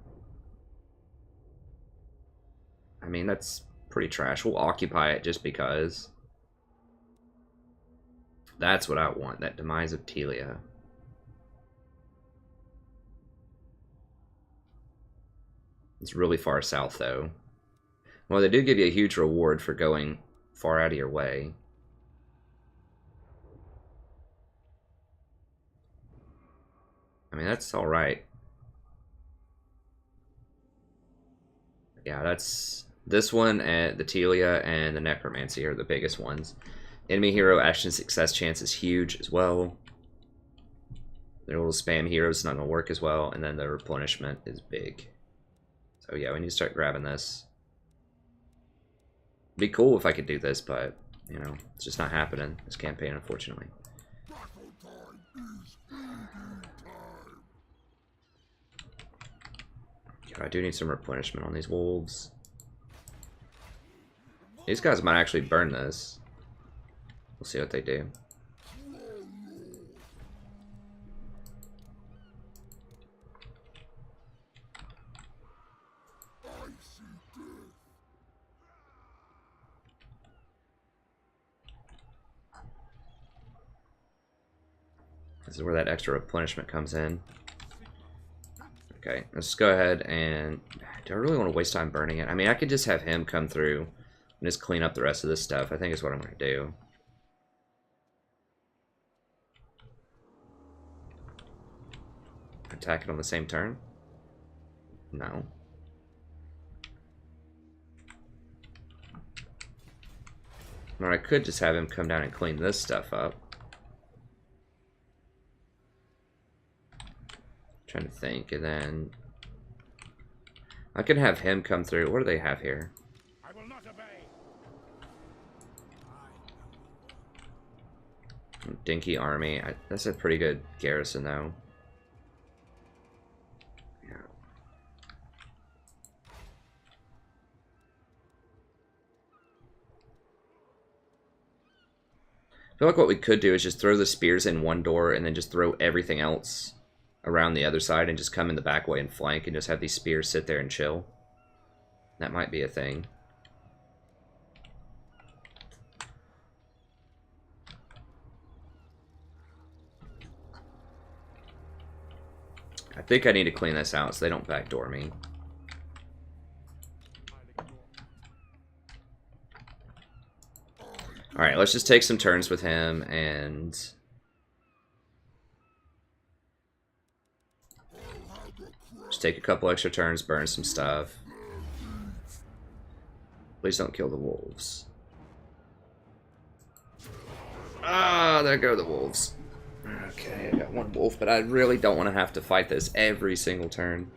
I mean, that's pretty trash. We'll occupy it just because. That's what I want, that demise of Telia. It's really far south, though. Well, they do give you a huge reward for going far out of your way. I mean, that's alright. Yeah, that's this one, and the Telia and the Necromancy are the biggest ones. Enemy hero action success chance is huge as well. Their little spam heroes not gonna work as well, and then the replenishment is big. So yeah, we need to start grabbing this. It'd be cool if I could do this, but you know, it's just not happening this campaign, unfortunately. I do need some replenishment on these wolves. These guys might actually burn this. We'll see what they do. This is where that extra replenishment comes in. Okay, let's go ahead and... Do I really want to waste time burning it? I mean, I could just have him come through and just clean up the rest of this stuff. I think is what I'm going to do. Attack it on the same turn? No. Or I could just have him come down and clean this stuff up. Trying to think, and then I could have him come through. What do they have here? I will not obey. Dinky army. That's a pretty good garrison, though. Yeah. I feel like what we could do is just throw the spears in one door and then just throw everything else around the other side and just come in the back way and flank and just have these spears sit there and chill. That might be a thing. I think I need to clean this out so they don't backdoor me. Alright, let's just take some turns with him and... just take a couple extra turns, burn some stuff. Please don't kill the wolves. Ah, there go the wolves. Okay, I got one wolf, but I really don't want to have to fight this every single turn.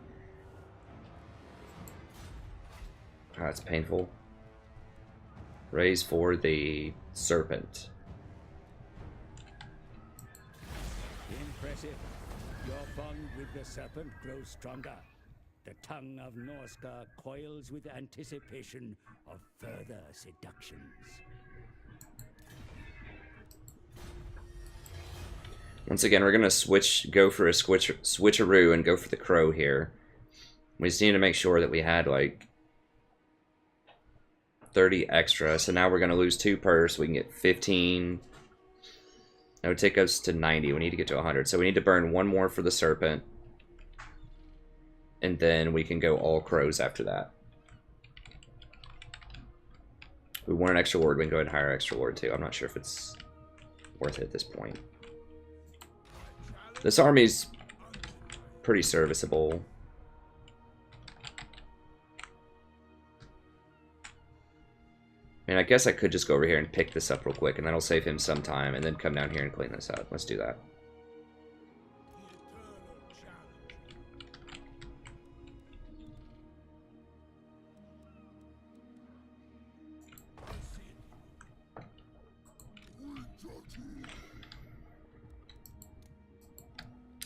Ah, it's painful. Raise for the serpent. Impressive. Your bond with the serpent grows stronger. The tongue of Norsca coils with anticipation of further seductions. Once again, we're gonna go for a switcheroo and go for the crow here. We just need to make sure that we had like 30 extra. So now we're gonna lose 2 per, so we can get 15. That would take us to 90. We need to get to 100. So we need to burn 1 more for the serpent. And then we can go all crows after that. We want an extra ward, we can go ahead and hire an extra ward too. I'm not sure if it's worth it at this point. This army's pretty serviceable. I mean, I guess I could just go over here and pick this up real quick, and that'll save him some time, and then come down here and clean this up. Let's do that.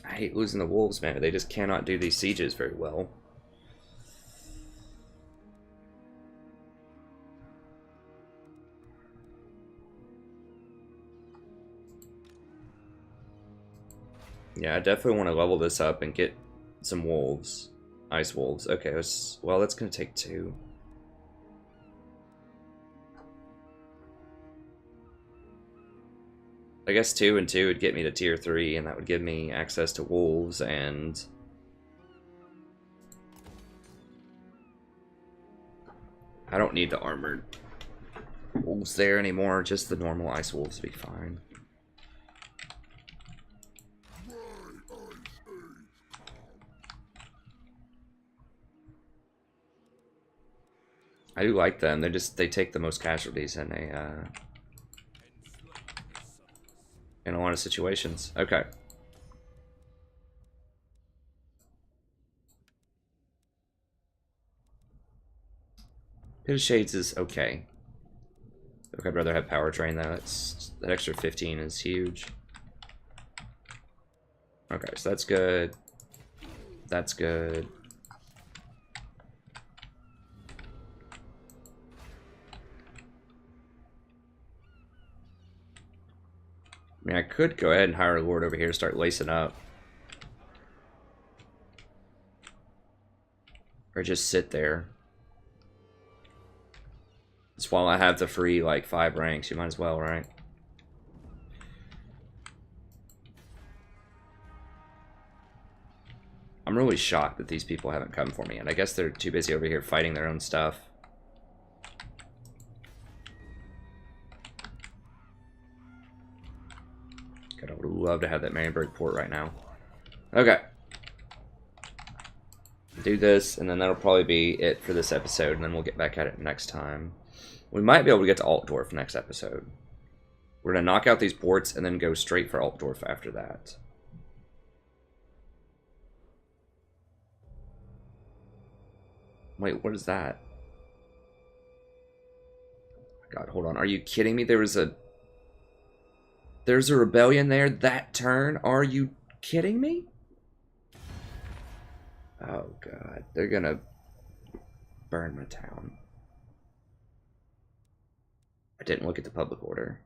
I hate losing the wolves, man. They just cannot do these sieges very well. Yeah, I definitely want to level this up and get some wolves. Ice wolves. Okay, well, that's going to take 2. I guess 2 and 2 would get me to tier 3, and that would give me access to wolves, and... I don't need the armored wolves there anymore, just the normal ice wolves would be fine. I do like them. They take the most casualties in a lot of situations. Okay. Pit of Shades is okay. Okay, I'd rather have Power Train though. That extra 15 is huge. Okay, so that's good. That's good. I mean, I could go ahead and hire a lord over here to start lacing up. Or just sit there. Just while I have the free, like, 5 ranks, you might as well, right? I'm really shocked that these people haven't come for me, and I guess they're too busy over here fighting their own stuff. God, I would love to have that Marienburg port right now. Okay. Do this, and then that'll probably be it for this episode, and then we'll get back at it next time. We might be able to get to Altdorf next episode. We're going to knock out these ports, and then go straight for Altdorf after that. Wait, what is that? God, hold on. Are you kidding me? There's a rebellion there that turn? Are you kidding me? Oh, God. They're gonna burn my town. I didn't look at the public order.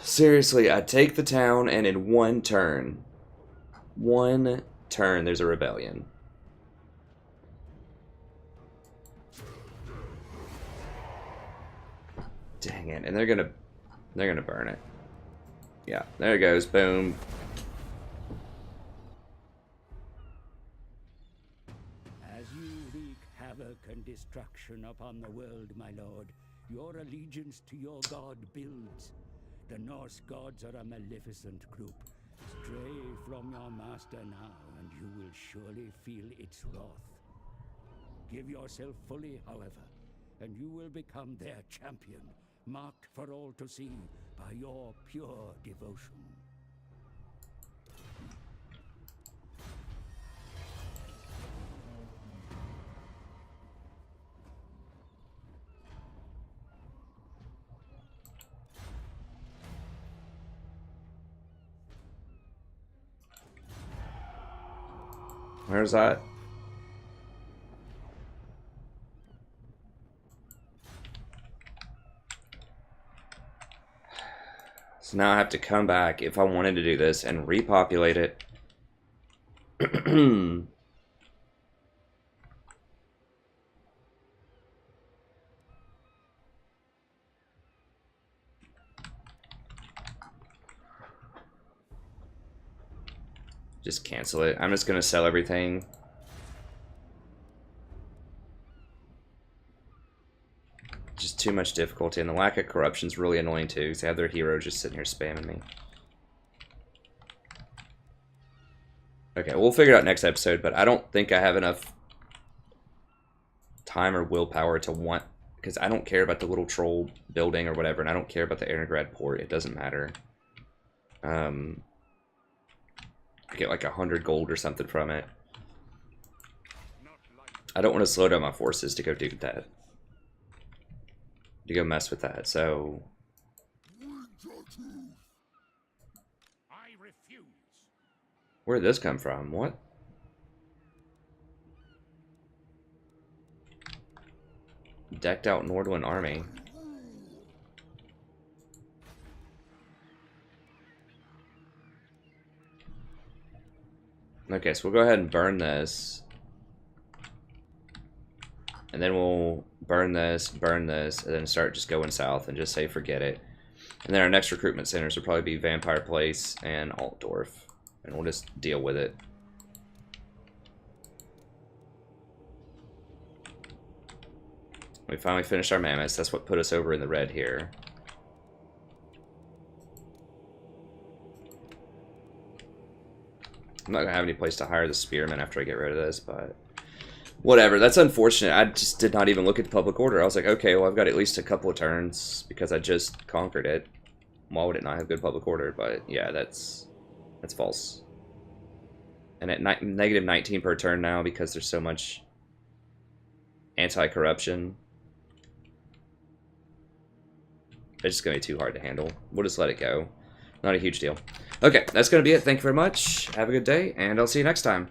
Seriously, I take the town, and in one turn, there's a rebellion. Dang it, and they're gonna burn it. Yeah, there it goes, boom. As you wreak havoc and destruction upon the world, my lord, your allegiance to your god builds. The Norse gods are a maleficent group. Stray from your master now, and you will surely feel its wrath. Give yourself fully, however, and you will become their champion, marked for all to see by your pure devotion. Where's that? So now I have to come back if I wanted to do this and repopulate it. Just cancel it. I'm just gonna sell everything. Just too much difficulty, and the lack of corruption is really annoying too, because they have their hero just sitting here spamming me. Okay, we'll figure it out next episode, but I don't think I have enough time or willpower to want, because I don't care about the little troll building or whatever, and I don't care about the Erengrad port. It doesn't matter. I get like 100 gold or something from it. I don't want to slow down my forces to go do that. To go mess with that, so... I refuse. Where did this come from? What? Decked out Nordland army. Okay, so we'll go ahead and burn this. And then we'll burn this, and then start just going south and just say forget it. And then our next recruitment centers will probably be Vampire Place and Altdorf. And we'll just deal with it. We finally finished our mammoths. That's what put us over in the red here. I'm not going to have any place to hire the spearmen after I get rid of this, but... whatever, that's unfortunate. I just did not even look at the public order. I was like, okay, well, I've got at least a couple of turns because I just conquered it. Why would it not have good public order? But yeah, that's false. And at negative 19 per turn now because there's so much anti-corruption. It's just going to be too hard to handle. We'll just let it go. Not a huge deal. Okay, that's going to be it. Thank you very much. Have a good day, and I'll see you next time.